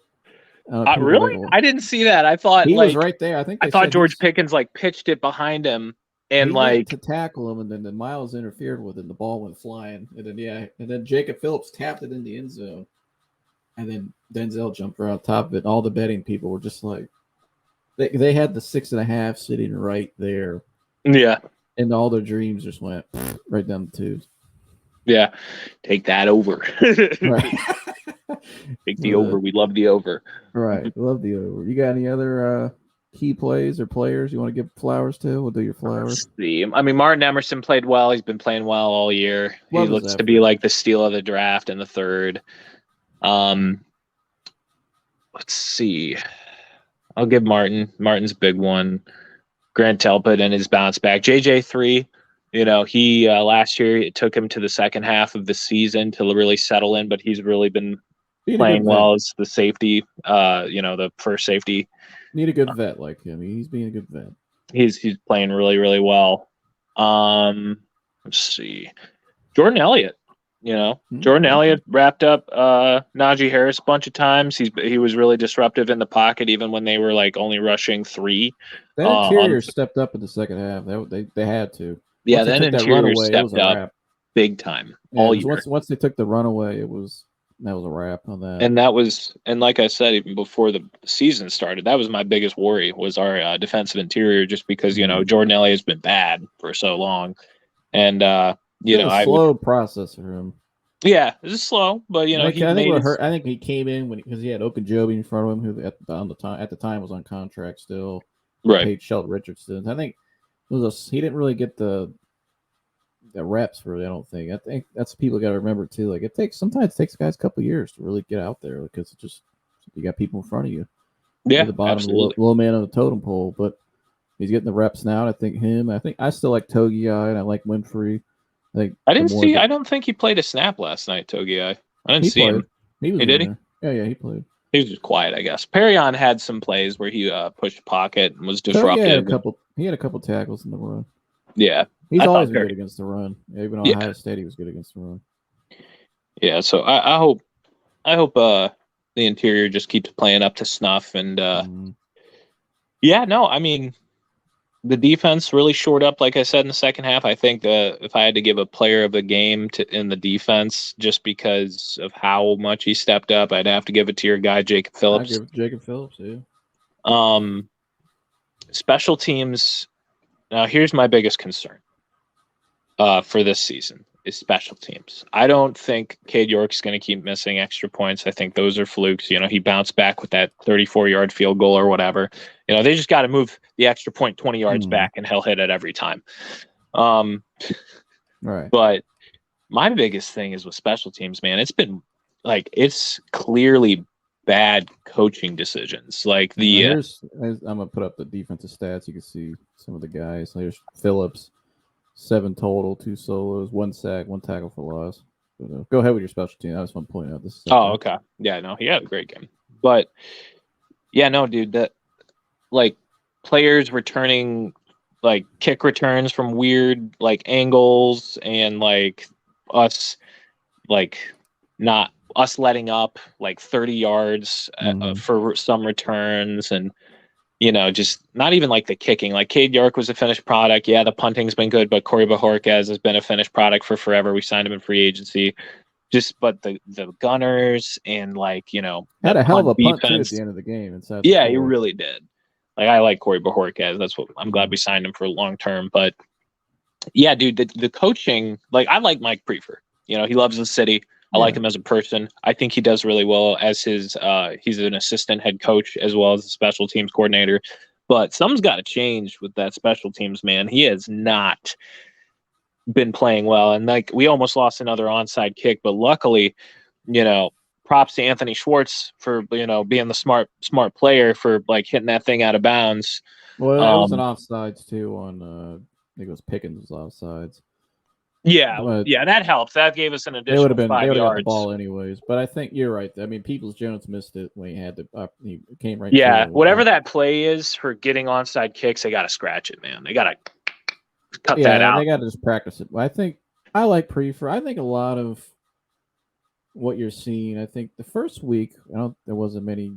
Really? I didn't see that. I thought he was right there. I thought George Pickens pitched it behind him. And went to tackle him, and then the Miles interfered with it, and the ball went flying. And then Jacob Phillips tapped it in the end zone. And then Denzel jumped right on top of it. And all the betting people were just like, they had the 6.5 sitting right there. Yeah. And all their dreams just went right down the tubes. Yeah. Take that over. Right. Take the over. We love the over. Right. Love the over. You got any other key plays or players you want to give flowers to? We'll do your flowers. Let's see. I mean, Martin Emerson played well. He's been playing well all year. He looks to be like the steal of the draft in the third. Let's see. I'll give Martin's a big one. Grant Telpett and his bounce back. JJ3, he last year it took him to the second half of the season to really settle in, but he's really been playing well as the safety, the first safety. Need a good vet like him. He's being a good vet. He's playing really, really well. Let's see. Jordan Elliott. Jordan Elliott wrapped up Najee Harris a bunch of times. He was really disruptive in the pocket, even when they were only rushing 3. That interior stepped up in the second half. They had to. Yeah, that interior stepped up big time all year. Once they took the runaway, that was a wrap on that. And like I said, even before the season started, that was my biggest worry was our defensive interior, just because Jordan Elliott's been bad for so long, and slow process for him. Yeah, it was slow, but I think he came in because he had Okunjobi in front of him, who at the time was on contract still. Right. Paid Sheldon Richardson. I think he didn't really get the reps really. I don't think. I think that's what people got to remember too. Sometimes it takes guys a couple of years to really get out there because it's just you got people in front of you. Yeah, the bottom low man on the totem pole, but he's getting the reps now. And I think I still like Togi and I like Winfrey. I didn't see. I don't think he played a snap last night, Togi. I didn't see him. He was did he? Yeah, he played. He was just quiet, I guess. Perrion had some plays where he pushed pocket and was disruptive. He had a couple tackles in the run. Yeah, he's always been good against the run. Even on Ohio State, he was good against the run. Yeah, so I hope the interior just keeps playing up to snuff. And I mean, the defense really shored up, like I said, in the second half. I think if I had to give a player of the game in the defense, just because of how much he stepped up, I'd have to give it to your guy, Jacob Phillips. I'd give it to Jacob Phillips, yeah. Special teams. Now, here's my biggest concern for this season is special teams. I don't think Cade York's going to keep missing extra points. I think those are flukes. He bounced back with that 34-yard field goal or whatever. They just got to move the extra point 20 yards back, and he'll hit it every time. Right. But my biggest thing is with special teams, man. It's been it's clearly bad coaching decisions. I'm gonna put up the defensive stats. You can see some of the guys. There's Phillips, 7 total, 2 solos, 1 sack, 1 tackle for loss. But, go ahead with your special team. I just want to point out this. Okay. Yeah, no, he had a great game. But yeah, no, dude, that players returning kick returns from weird angles, and us not us letting up 30 yards for some returns, and just not even the kicking. Cade York was a finished product. Yeah, the punting's been good, but Corey Bajorquez has been a finished product for forever. We signed him in free agency. But the gunners and had a hell of a punt too at the end of the game. He really did. I like Corey Bajorquez. That's what I'm glad we signed him for long term. But yeah, dude, the coaching, I like Mike Prefer. He loves the city. I like him as a person. I think he does really well as he's an assistant head coach as well as a special teams coordinator. But something's got to change with that special teams, man. He has not been playing well. And we almost lost another onside kick, but luckily, props to Anthony Schwartz for, being the smart player for hitting that thing out of bounds. Well, that was an offsides too on, I think it was Pickens was offsides. Yeah, that helps. That gave us an additional 5 yards. They would have got the ball anyways. But I think you're right. I mean, Peoples-Jones missed it when he had he came right. Yeah, whatever that play is for getting onside kicks, they got to scratch it, man. They got to cut that out. They got to just practice it. I like Prefer. I think a lot of what you're seeing. I think the first week, there wasn't many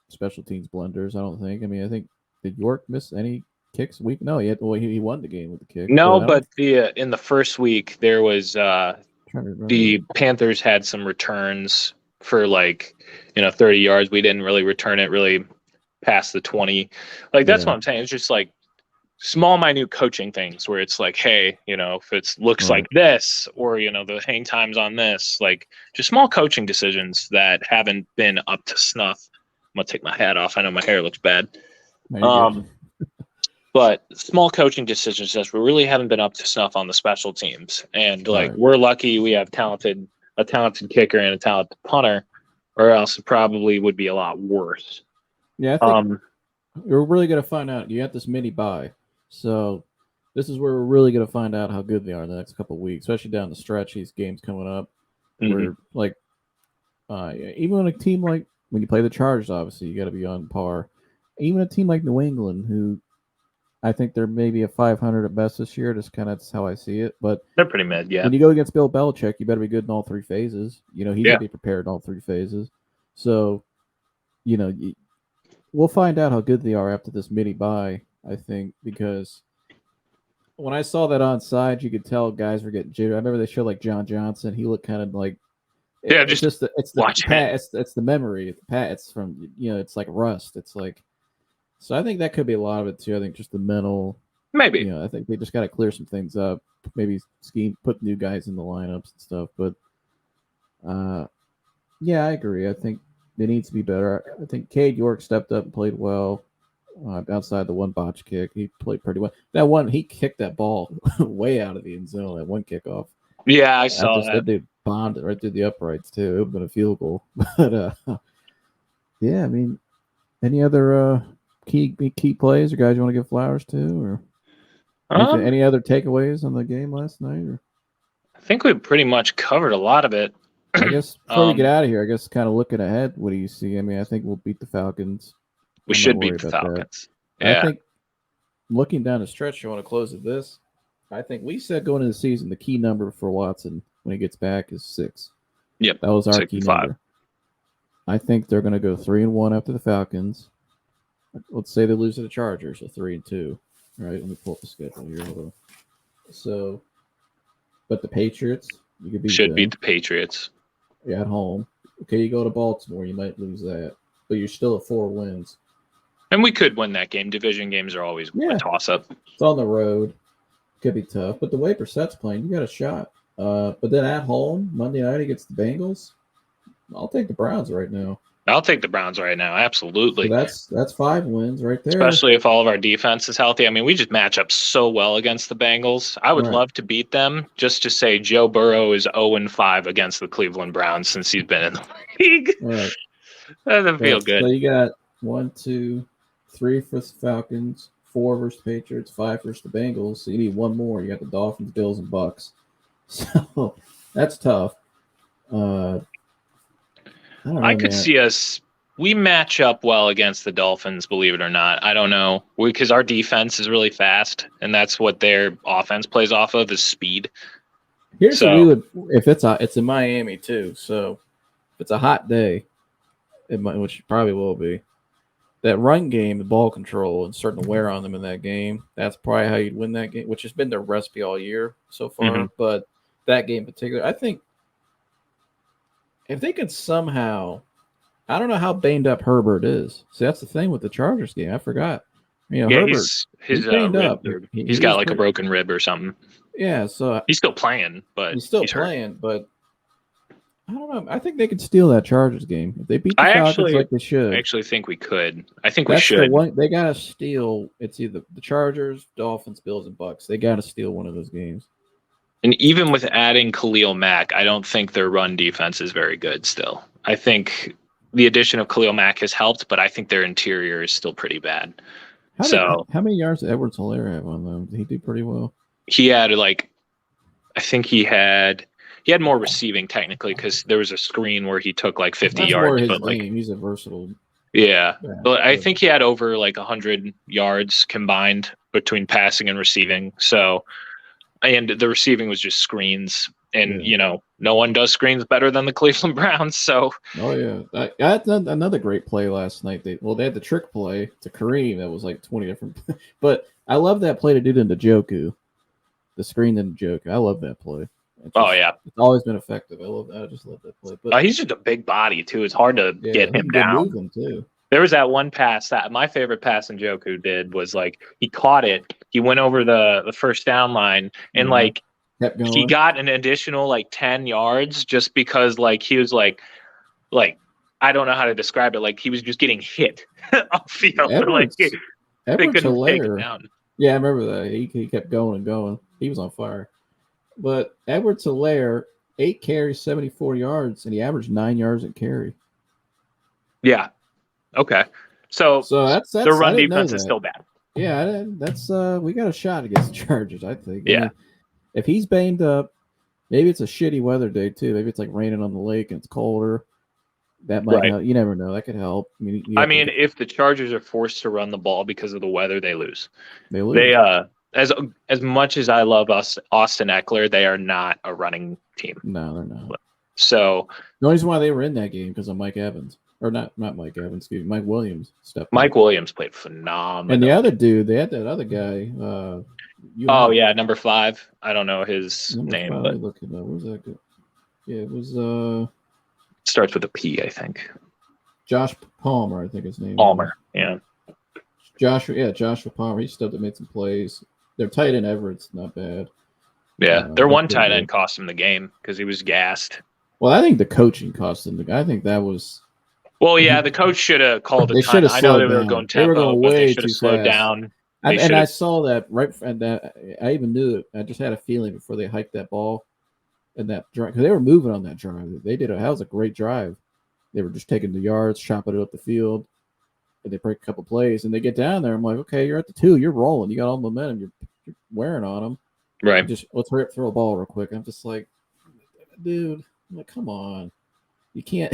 special teams blunders. I don't think. I mean, I think did York miss any kicks week? No, he won the game with the kick. No, but in the first week there was the Panthers had some returns for 30 yards. We didn't really return it really past the 20. That's what I'm saying. It's just small, minute coaching things where it's hey, if it looks like this, or the hang times on this, just small coaching decisions that haven't been up to snuff. I'm gonna take my hat off. I know my hair looks bad. But small coaching decisions just really haven't been up to snuff on the special teams. And we're lucky we have a talented kicker and a talented punter, or else it probably would be a lot worse. Yeah, I think we're really going to find out. You got this mini bye. So this is where we're really going to find out how good they are in the next couple of weeks, especially down the stretch. These games coming up. Where even on a team when you play the Chargers, obviously you got to be on par. Even a team like New England, who I think they're maybe a 500 at best this year. Just kind of that's how I see it. But they're pretty mid, yeah. When you go against Bill Belichick, you better be good in all 3 phases. He's going to be prepared in all 3 phases. So, we'll find out how good they are after this mini bye, I think, because when I saw that onside, you could tell guys were getting jittery. I remember they showed John Johnson. He looked kind of it's the memory. It's from it's like rust. It's so I think that could be a lot of it too. I think just the mental. Maybe. I think they just got to clear some things up. Maybe put new guys in the lineups and stuff. But I agree. I think it needs to be better. I think Cade York stepped up and played well. Outside the one botch kick, he played pretty well. That one, he kicked that ball way out of the end zone. That one kickoff. Yeah, I saw that. That dude bombed it right through the uprights too. It would have been a field goal. But I mean, any other key plays or guys you want to give flowers to, or any other takeaways on the game last night? Or think we pretty much covered a lot of it. I guess before we get out of here, I guess kind of looking ahead, what do you see? I mean, I think we'll beat the Falcons. We should beat the Falcons. Yeah. I think looking down the stretch, you want to close with this. I think we said going into the season, the key number for Watson when he gets back is 6. Yep. That was our key number. I think they're going to go 3-1 after the Falcons. Let's say they lose to the Chargers, so 3-2. All right, let me pull up the schedule here. So, but the Patriots, you could beat the Patriots. You're at home. Okay, you go to Baltimore, you might lose that, but you're still at 4 wins. And we could win that game. Division games are always a toss-up. It's on the road. Could be tough. But the way Brissett's playing, you got a shot. But then at home, Monday night against the Bengals, I'll take the Browns right now. I'll take the Browns right now. Absolutely. So that's 5 wins right there. Especially if all of our defense is healthy. I mean, we just match up so well against the Bengals. I would love to beat them just to say Joe Burrow is 0-5 against the Cleveland Browns since he's been in the league. Right. That doesn't feel good. So you got 1, 2, 3 for the Falcons, 4 versus the Patriots, 5 versus the Bengals. So you need 1 more. You got the Dolphins, Bills, and Bucks. So that's tough. I could see us. We match up well against the Dolphins, believe it or not. I don't know, because our defense is really fast, and that's what their offense plays off of is speed. Here's what we would, if it's in Miami too. So if it's a hot day, which it probably will be, that run game, the ball control, and starting to wear on them in that game, that's probably how you'd win that game, which has been their recipe all year so far. Mm-hmm. But that game in particular, I think if they could somehow, I don't know how banged up Herbert is. See, that's the thing with the Chargers game. I forgot. Herbert, he's banged up. He's got like a broken rib or something. Yeah, so he's still playing, but he's playing. Hurt. But I don't know. I think they could steal that Chargers game if they beat the Falcons like they should. I actually think we could. I think we should. They got to steal. It's either the Chargers, Dolphins, Bills, and Bucks. They got to steal one of those games. And even with adding Khalil Mack, I don't think their run defense is very good still. I think the addition of Khalil Mack has helped, but I think their interior is still pretty bad. How many yards did Edwards-Helaire have on them? Did he do pretty well? He had I think he had more receiving technically because there was a screen where he took like 50 yards. But he's a versatile. Yeah, but I think he had over like 100 yards combined between passing and receiving. So. And the receiving was just screens. And, no one does screens better than the Cleveland Browns. So, oh, yeah. I had another great play last night. They had the trick play to Kareem that was like 20 different. But I love that play to do to Njoku. The screen to Njoku. I love that play. It's always been effective. I just love that play. But he's just a big body, too. It's hard to get him down. Moving, too. There was that one pass that my favorite pass Njoku did was like he caught it. He went over the first down line and he got an additional 10 yards just because he was like I don't know how to describe it. Like he was just getting hit off field. They couldn't take it down. Yeah, I remember that. He kept going and going. He was on fire. But Edwards-Helaire, 8 carries, 74 yards, and he averaged 9 yards a carry. Yeah. Okay, so that's the run defense is still bad. Yeah, that's we got a shot against the Chargers, I think. Yeah, I mean, if he's banged up, maybe it's a shitty weather day too. Maybe it's like raining on the lake and it's colder. That might help. You never know. That could help. If the Chargers are forced to run the ball because of the weather, they lose. They lose. As much as I love Austin Eckler, they are not a running team. No, they're not. So the only reason why they were in that game because of Mike Evans. Or not Mike Evans, excuse me. Mike Williams stepped Mike up. Williams played phenomenal. And the other dude, they had that other guy. Number 5. I don't know his name. 5, but look it up. Where's that good? Yeah, it was starts with a P, I think. Josh Palmer, I think his name. Palmer, yeah. Joshua Palmer. He stepped up, made some plays. Their tight end Everett's not bad. Yeah, their one tight end cost him the game because he was gassed. Well, I think the coaching cost him. I think that was. Well, yeah, the coach should have called a time. I know they were going tempo, but they should have slowed down. And I saw that I even knew it. I just had a feeling before they hiked that ball and that drive because they were moving on that drive. That was a great drive. They were just taking the yards, chopping it up the field, and they break a couple plays and they get down there. I'm like, okay, you're at the 2, you're rolling, you got all momentum, you're wearing on them. Right. Just let's hurry up, throw a ball real quick. I'm just like, dude, I'm like, come on. You can't.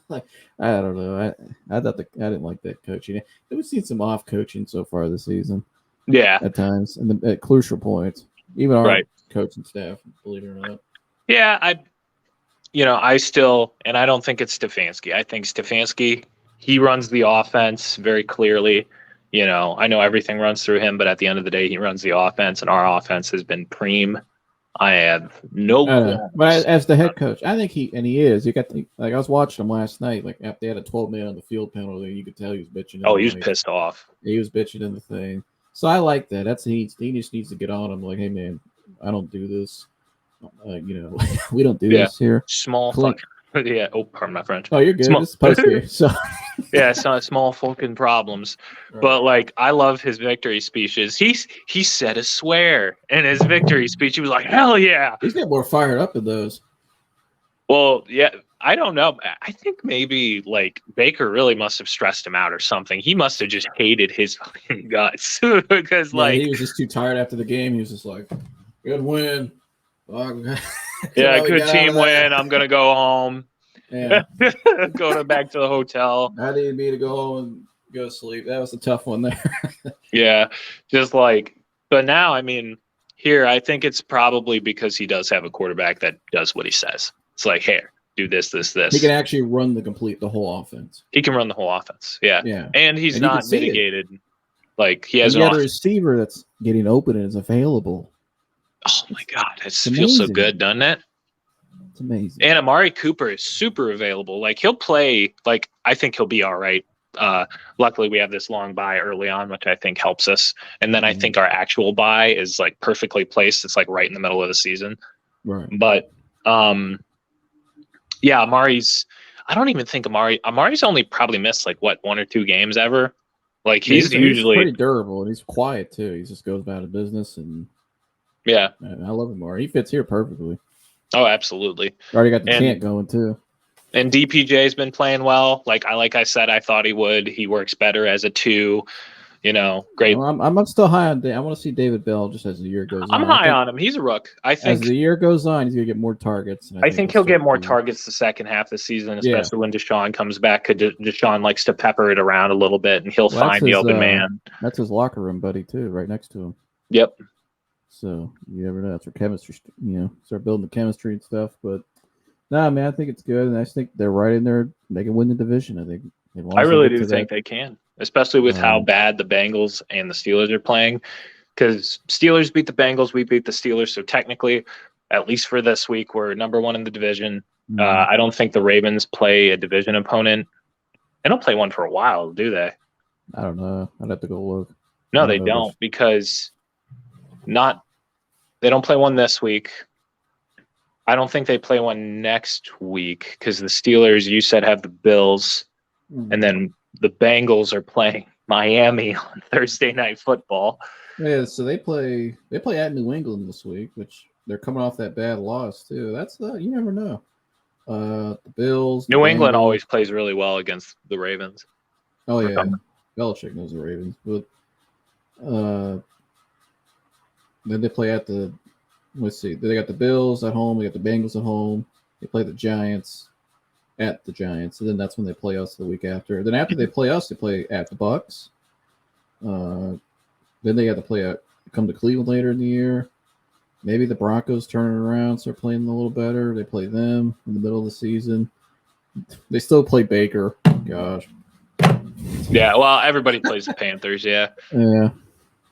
Like, I don't know. I thought I didn't like that coaching. We've seen some off coaching so far this season. Yeah, At times, and at crucial points, even our right. coaching staff, believe it or not. Yeah, I still, and I don't think it's Stefanski. I think Stefanski, he runs the offense very clearly. I know everything runs through him, but at the end of the day, he runs the offense, and our offense has been preem. I have no qualms. But as the head coach, I think he is. You got I was watching him last night. Like after they had a 12-man on the field penalty, you could tell he was bitching. Oh, he was pissed off. He was bitching in the thing. So I like that. He just needs to get on him. Like, hey man, I don't do this. We don't do this here. Small fucking. Yeah. Oh, pardon my French. Oh, you're good. Small. It's post game. So. Yeah, it's not small fucking problems. Right. But like, I love his victory speeches. He said a swear in his victory speech. He was like, "Hell yeah!" He's got more fired up in those. Well, yeah, I don't know. I think maybe like Baker really must have stressed him out or something. He must have just hated his fucking guts because he was just too tired after the game. He was just like, "Good win." Yeah, good team win. I'm gonna go home. Yeah. Go back to the hotel. I needed me to go home and go to sleep. That was a tough one there. Yeah, just like, but now, I mean, here, I think it's probably because he does have a quarterback that does what he says. It's like, hey, do this. He can actually run the whole offense. He can run the whole offense. Yeah. Yeah. And he's not mitigated. Like, he has a receiver that's getting open and is available. Oh, my God. It feels so good, doesn't it? It's amazing. And Amari Cooper is super available. Like, he'll play. Like, I think he'll be all right. Luckily, we have this long bye early on, which I think helps us. And then I think our actual bye is, like, perfectly placed. It's, like, right in the middle of the season. Right. But, yeah, Amari's – I don't even think Amari's only probably missed, like, what, 1 or 2 games ever? Like, he's usually – pretty durable, and he's quiet, too. He just goes about his business. And yeah. Man, I love Amari. He fits here perfectly. Oh, absolutely. Already got the chant going, too. And DPJ's been playing well. Like I said, I thought he would. He works better as a 2. Great. Well, I'm still high on. I want to see David Bell just as the year goes on. I'm high on him. He's a rook. I think as the year goes on, he's gonna get more targets. I think he'll get more targets the second half of the season, especially when Deshaun comes back. Because Deshaun likes to pepper it around a little bit, and he'll find the open man. That's his locker room buddy too, right next to him. Yep. So you never know. That's where chemistry, start building the chemistry and stuff. But nah, man, I think it's good, and I think they're right in there. They can win the division. I think. I really do think they can, especially with how bad the Bengals and the Steelers are playing. Because Steelers beat the Bengals, we beat the Steelers. So technically, at least for this week, we're number 1 in the division. Mm-hmm. I don't think the Ravens play a division opponent. They don't play one for a while, do they? I don't know. I'd have to go look. No, they don't, because they don't play one this week. I don't think they play one next week because the Steelers, you said, have the Bills. Mm-hmm. And then the Bengals are playing Miami on Thursday Night Football. Yeah, so they play at New England this week, which they're coming off that bad loss too. That's you never know. The Bills. New England always plays really well against the Ravens. Oh yeah, Belichick knows the Ravens, but then they play at the. Let's see, they got the Bills at home. They got the Bengals at home. They play the Giants. At the Giants, and then that's when they play us the week after. Then after they play us, they play at the Bucks. Then they got to come to Cleveland later in the year. Maybe the Broncos turn it around, start playing a little better. They play them in the middle of the season. They still play Baker. Gosh. Yeah, well, everybody plays the Panthers. Yeah. Yeah.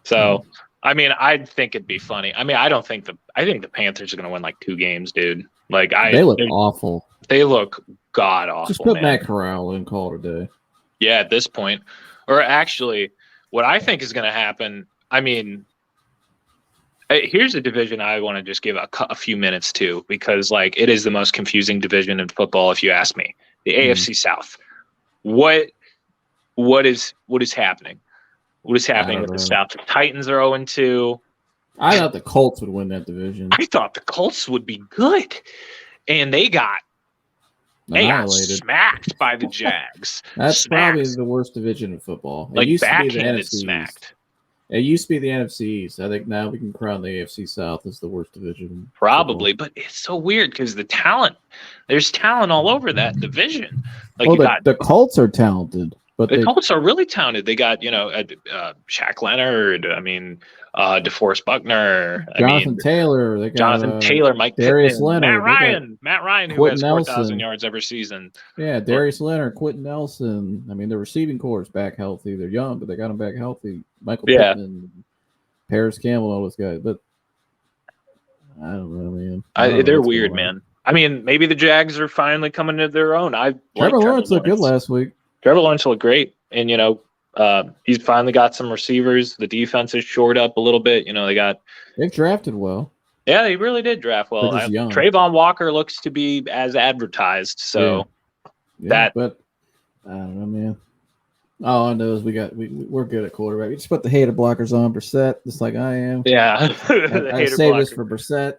So, I mean, I think it'd be funny. I mean, I think the Panthers are going to win like 2 games, dude. Like they look awful. They look god awful. Just put Matt Corral and call it a day. Yeah, at this point. Or actually, what I think is going to happen, I mean, here's a division I want to just give a few minutes to, because like it is the most confusing division in football, if you ask me. The AFC South. What is happening? What is happening with the South? The Titans are 0-2. I thought the Colts would win that division. I thought the Colts would be good. And they got smacked by the Jags. That's probably the worst division in football. Like backhanded smacked. It used to be the NFC East. I think now we can crown the AFC South as the worst division. Probably, but it's so weird because there's talent all over that division. Like the Colts are talented, but the Colts are really talented. They got Shaq Leonard. I mean, DeForest Buckner. Jonathan Taylor. They got Jonathan Taylor, Mike Darius Pittman, Leonard, Matt Ryan, who Quentin has 4,000 Nelson. yards every season. Yeah, Darius Leonard, Quentin Nelson. I mean, the receiving core is back healthy. They're young, but they got them back healthy. Michael Pittman, Paris Campbell, all those guys. But I don't know, man. They're weird, man. I mean, maybe the Jags are finally coming to their own. Trevor Lawrence looked good last week. Trevor Lawrence looked great, and he's finally got some receivers. The defense is shored up a little bit. They've drafted well. Yeah, they really did draft well. Trayvon Walker looks to be as advertised. So but I don't know, man. All I know is we're good at quarterback. We just put the hater blockers on Brissett, just like I am. Yeah, I save this for Brissett.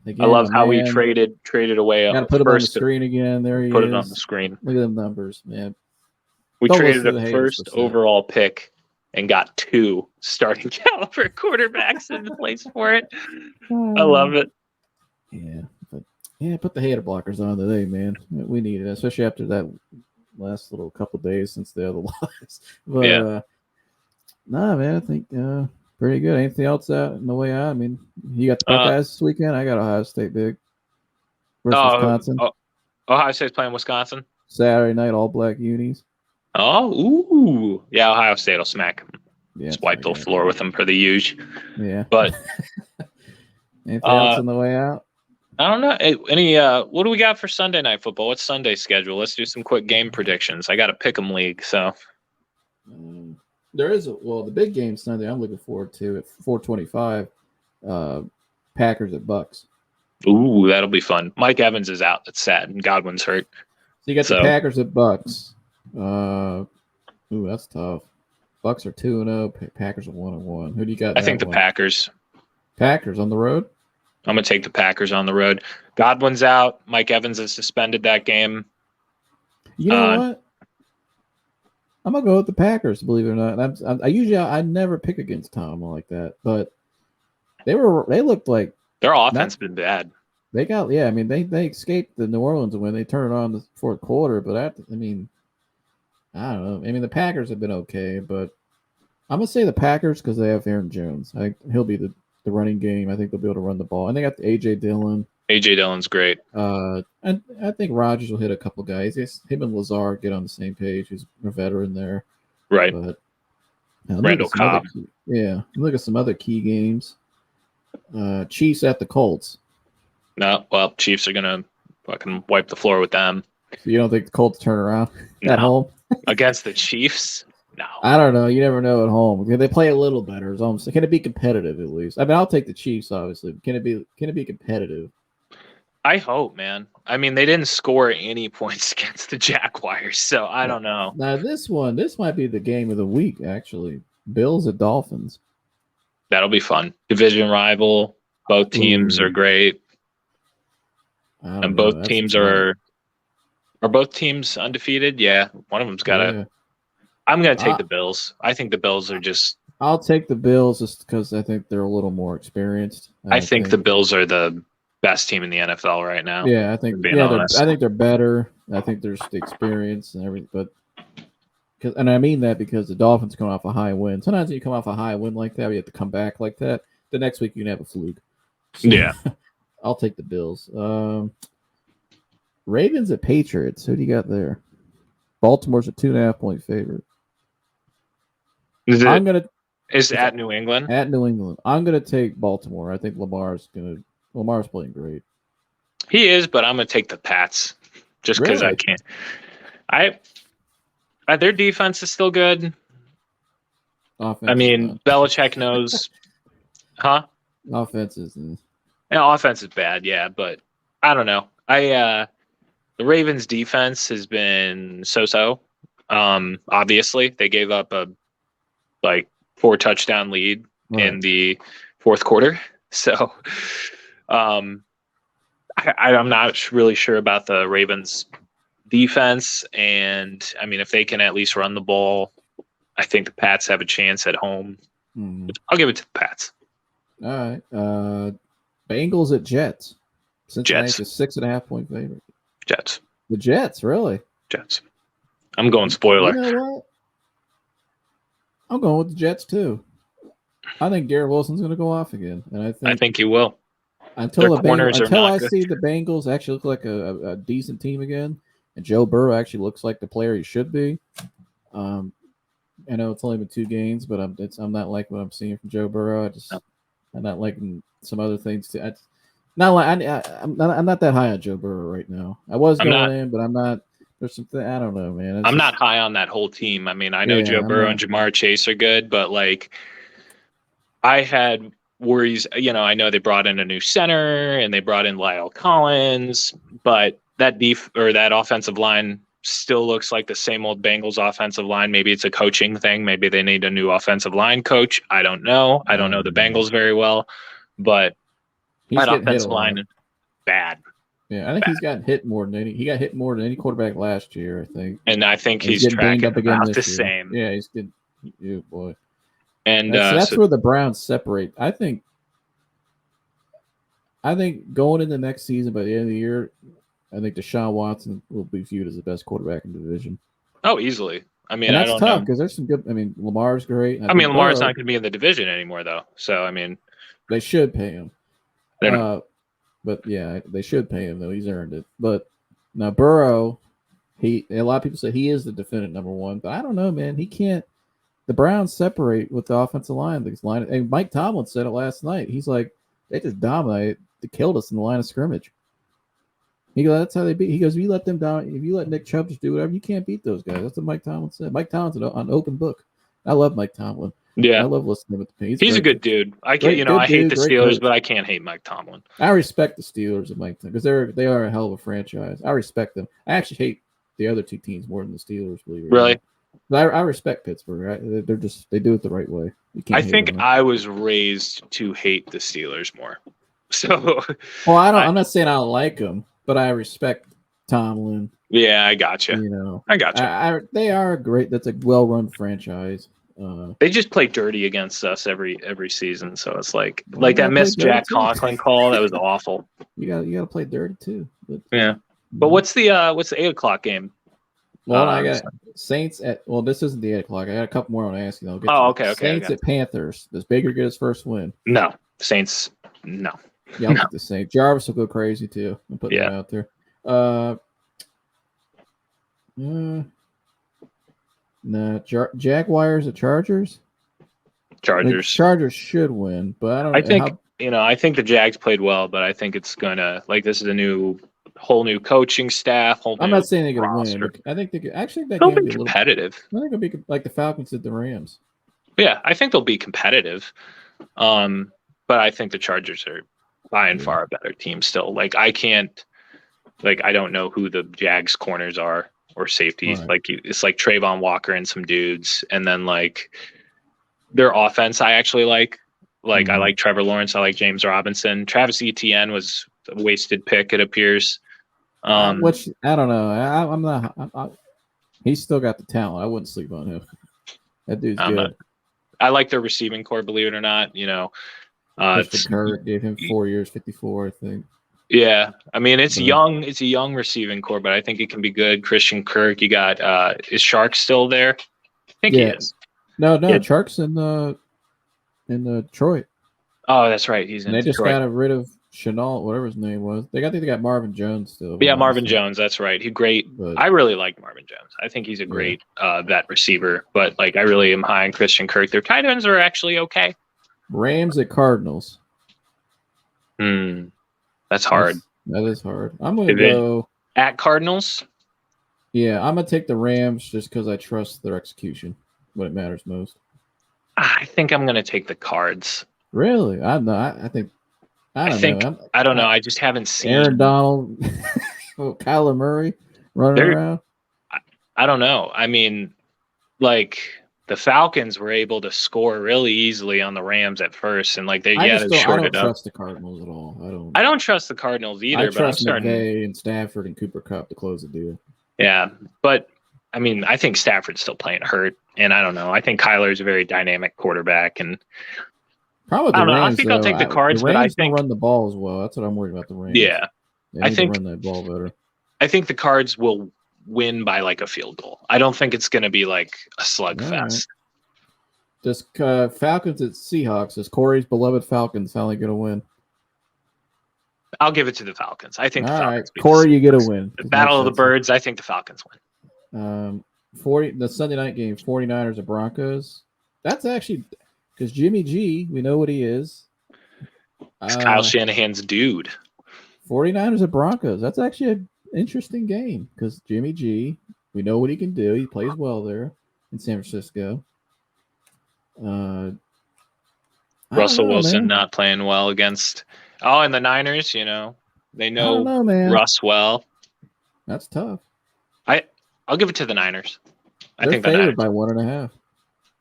Again, I love how we traded away. Got to put him on the screen again. There he is. Put it on the screen. Look at them numbers, man. We traded a first overall pick and got 2 starting caliber quarterbacks in place for it. I love it. Yeah, put the hater blockers on today, man. We need it, especially after that last little couple days since the other loss. But nah, man, I think pretty good. Anything else out in the way out? I mean, you got the Buckeyes this weekend. I got Ohio State big versus Wisconsin. Ohio State's playing Wisconsin Saturday night, all black unis. Oh, ooh, yeah. Ohio State will smack them. Just wipe the floor with them for the huge. Yeah, but anything else on the way out? I don't know. What do we got for Sunday night football? What's Sunday's schedule? Let's do some quick game predictions. I got a pick'em league, so there is the big game Sunday. I'm looking forward to at 4:25. Packers at Bucks. Ooh, that'll be fun. Mike Evans is out. That's sad, and Godwin's hurt. So you got the Packers at Bucks. That's tough. Bucks are 2-0. Packers are 1-1. Who do you got? I think the Packers. Packers on the road. I'm going to take the Packers on the road. Godwin's out. Mike Evans is suspended that game. You know what? I'm going to go with the Packers, believe it or not. I never pick against Tom like that, but they looked like their offense has been bad. They escaped the New Orleans when they turned it on the fourth quarter, but I don't know. I mean, the Packers have been okay, but I'm going to say the Packers because they have Aaron Jones. I think he'll be the running game. I think they'll be able to run the ball. And they got A.J. Dillon. A.J. Dillon's great. And I think Rodgers will hit a couple guys. Him and Lazard get on the same page. He's a veteran there. Right. But, Randall Cobb. Look at some other key games. Chiefs at the Colts. No, well, Chiefs are going to fucking wipe the floor with them. So you don't think the Colts turn around at home? Against the Chiefs? No. I don't know. You never know at home. They play a little better. Can it be competitive at least? I mean, I'll take the Chiefs, obviously. Can it be competitive? I hope, man. I mean, they didn't score any points against the Jaguars, so I don't know. Now, this might be the game of the week, actually. Bills at Dolphins. That'll be fun. Division rival. Both teams are great. And both teams are both teams undefeated? Yeah. One of them's got to. I'm going to take the Bills. I think the Bills are just. I'll take the Bills just because I think they're a little more experienced. I think the Bills are the best team in the NFL right now. Yeah, I think. I think they're better. I think there's the experience and everything, and I mean that because the Dolphins come off a high win. Sometimes when you come off a high win like that, you have to come back like that. The next week you can have a fluke. So, yeah, I'll take the Bills. Ravens at Patriots. Who do you got there? Baltimore's a 2.5-point favorite. Is it at New England? At New England. I'm going to take Baltimore. I think Lamar's playing great. He is, but I'm going to take the Pats just because I can't. Their defense is still good. Offense, I mean, Belichick knows. Huh? Offense is. Offense is bad, yeah, but I don't know. The Ravens' defense has been so-so. Obviously, they gave up a 4-touchdown lead in the fourth quarter. So, I'm not really sure about the Ravens' defense. And I mean, if they can at least run the ball, I think the Pats have a chance at home. I'll give it to the Pats. All right. Bengals at Jets. Cincinnati's Jets. a 6.5-point favorite. Jets. The Jets, really? Jets. I'm going spoiler. You know what? I'm going with the Jets too. I think Garrett Wilson's going to go off again, and I think he will. Until Their corners are not I good. see the Bengals actually look like a decent team again, and Joe Burrow actually looks like the player he should be. I know it's only been 2 games, but I'm not liking what I'm seeing from Joe Burrow. I'm not liking some other things too. I'm not that high on Joe Burrow right now. I was in, but I'm not. There's something I don't know, man. I'm not high on that whole team. I mean, I know Joe Burrow and Jamar Chase are good, but like, I had worries. You know, I know they brought in a new center and they brought in Lyle Collins, but that that offensive line still looks like the same old Bengals offensive line. Maybe it's a coaching thing. Maybe they need a new offensive line coach. I don't know. I don't know the Bengals very well, but that offensive line is bad. Yeah, I think he's gotten hit more than he got hit more than any quarterback last year, I think. And I think he's tracking up about the same. Yeah, he's getting boy. And that's where the Browns separate. I think going into next season by the end of the year, I think Deshaun Watson will be viewed as the best quarterback in the division. Oh, easily. I mean, and that's I don't tough know because there's some good. I mean, Lamar's great. Lamar's not going to be in the division anymore, though. So I mean, they should pay him. But yeah, they should pay him though. He's earned it. But now Burrow, a lot of people say he is the definitive number 1, but I don't know, man. He can't. The Browns separate with the offensive line. And Mike Tomlin said it last night. He's like, they just dominated. They killed us in the line of scrimmage. He goes, that's how they beat. He goes, if you let them down, if you let Nick Chubb just do whatever, you can't beat those guys. That's what Mike Tomlin said. Mike Tomlin's an open book. I love Mike Tomlin. Yeah, I love listening to him. He's a good dude. I can't, I hate the Steelers, but I can't hate Mike Tomlin. I respect the Steelers and Mike Tomlin because they are a hell of a franchise. I respect them. I actually hate the other 2 teams more than the Steelers. Really? But I respect Pittsburgh. They do it the right way. I think I was raised to hate the Steelers more. So, well, I'm not saying I don't like them, but I respect Tomlin. Yeah, I gotcha. I gotcha. They are great. That's a well-run franchise. They just play dirty against us every season, so it's like that missed Jack Conklin call. That was awful. You got to play dirty too. But, yeah, but what's the 8:00 game? Well, I got Saints at. Well, this isn't the 8:00. I got a couple more I want to ask you. Okay. Saints at Panthers. Does Baker get his first win? No, Saints. No. Yeah, I'll get the Saints. Jarvis will go crazy too. I'm putting that out there. No, Jaguars at Chargers. Chargers should win, but I don't. I think the Jags played well, but I think it's gonna this is a whole new coaching staff. I'm not saying they're gonna win. But I think they could actually. They'll be competitive. I think it'll be like the Falcons did the Rams. Yeah, I think they'll be competitive. But I think the Chargers are by and far a better team still. I can't. I don't know who the Jags corners are. Or safety, right. It's like Trayvon Walker and some dudes, and then their offense I actually like. I like Trevor Lawrence, I like James Robinson. Travis Etienne was a wasted pick, it appears. Which I don't know. I'm not. He's still got the talent. I wouldn't sleep on him. That dude's good. I like their receiving core, believe it or not. Christian Kirk gave him 4 years, 54, I think. Yeah, I mean it's young. It's a young receiving core, but I think it can be good. Christian Kirk, you got is Shark still there? I think he is. No, Shark's in Detroit. Oh, that's right. He's in. They just got rid of Chenault, whatever his name was. They got Marvin Jones still. Yeah, Marvin Jones. That's right. He's great. I really like Marvin Jones. I think he's a great vet receiver. But I really am high on Christian Kirk. Their tight ends are actually okay. Rams at Cardinals. That's hard. That is hard. I'm going to go at Cardinals. Yeah, I'm going to take the Rams just because I trust their execution when it matters most. I think I'm going to take the Cards. Really? I don't know. I don't know. I just haven't seen Aaron Donald, Kyler Murray running around. I don't know. I mean, the Falcons were able to score really easily on the Rams at first, and they shorted up. I don't trust the Cardinals at all. I don't trust the Cardinals either. I trust McVay and Stafford and Cooper Kupp to close the deal. Yeah, but I mean, I think Stafford's still playing hurt, and I don't know. I think Kyler's a very dynamic quarterback, and Probably I the don't know. I Rams, think I'll though. take the Cards, The but I Rams don't think run the ball as well. That's what I'm worried about. The Rams. yeah, They I need think to run that ball better. I think the Cards will win by like a field goal. I don't think it's going to be like a slugfest. Right. Does Falcons at Seahawks? Is Corey's beloved Falcons finally going to win? I'll give it to the Falcons. I think the All right, Falcons beat Corey, the you get a Seahawks. win. The Battle of the Birds. I think the Falcons win. 40 the Sunday night game, 49ers at Broncos. That's actually because Jimmy G, we know what he is. It's Kyle Shanahan's dude. 49ers at Broncos. That's actually an interesting game because Jimmy G, we know what he can do. He plays well there in San Francisco. Russell Wilson man. not playing well against. Oh, and the Niners, they know man. Russ well. That's tough. I'll give it to the Niners. They're think the favored Niners. by 1.5.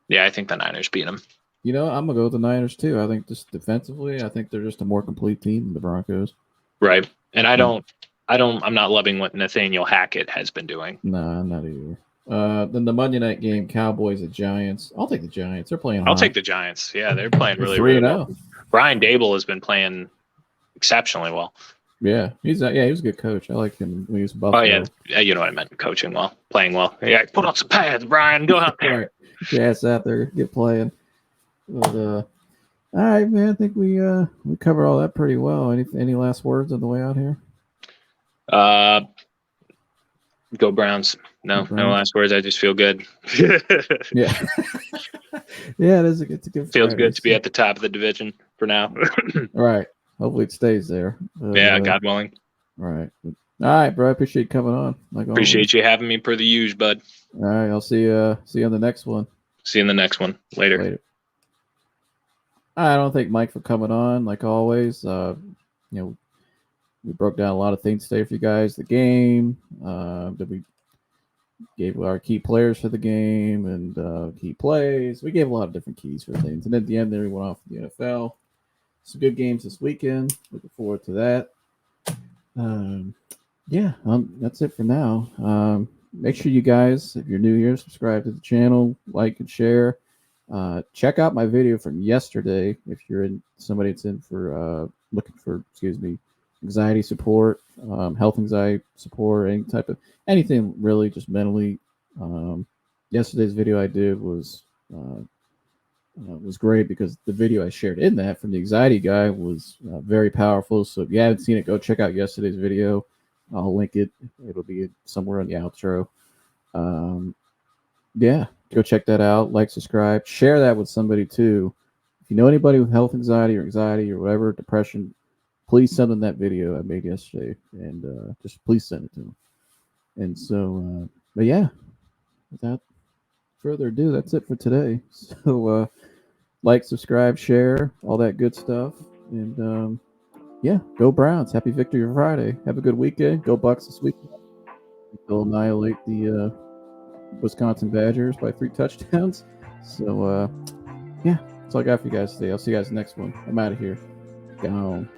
Yeah, I think the Niners beat them. I'm gonna go with the Niners too. I think just defensively, I think they're just a more complete team than the Broncos. Right, and I'm not loving what Nathaniel Hackett has been doing. No, I'm not either. Then the Monday night game, Cowboys at Giants. I'll take the Giants. They're playing hot. I'll take the Giants. Yeah, they're playing really, 3-0. really well. Brian Dable has been playing exceptionally well. Yeah, he was a good coach. I like him when he was Buffalo. Oh yeah, you know what I meant. Coaching well, playing well. Yeah, put on some pads, Brian. Go out there. Right. Get your ass out there, get playing. But, all right, man. I think we covered all that pretty well. Any last words on the way out here? Go Browns. No last words. I just feel good. Yeah. Yeah, it's a good. Feels good to be at the top of the division for now. All right. Hopefully it stays there. Yeah, God willing. All right. All right, bro. I appreciate you coming on. Appreciate you having me per the usual, bud. All right. I'll see you on the next one. See you in the next one. Later. I don't thank Mike for coming on, like always. We broke down a lot of things today for you guys. The game, that we gave our key players for the game and key plays. We gave a lot of different keys for things. And at the end there, we went off the NFL. Some good games this weekend. Looking forward to that. That's it for now. Make sure you guys, if you're new here, subscribe to the channel, like and share. Check out my video from yesterday if you're somebody that's in for looking for anxiety support, health anxiety support, anything really, just mentally. Yesterday's video I did was great because the video I shared in that from the anxiety guy was very powerful. So if you haven't seen it, go check out yesterday's video. I'll link it. It'll be somewhere in the outro. Go check that out. Like, subscribe, share that with somebody too. If you know anybody with health anxiety or whatever, depression, please send them that video I made yesterday, and just please send it to them. And so, without further ado, that's it for today. So, like, subscribe, share, all that good stuff. And, go Browns. Happy Victory Friday. Have a good weekend. Go Bucks this weekend. They'll annihilate the Wisconsin Badgers by 3 touchdowns. So, that's all I got for you guys today. I'll see you guys next one. I'm out of here. Gone.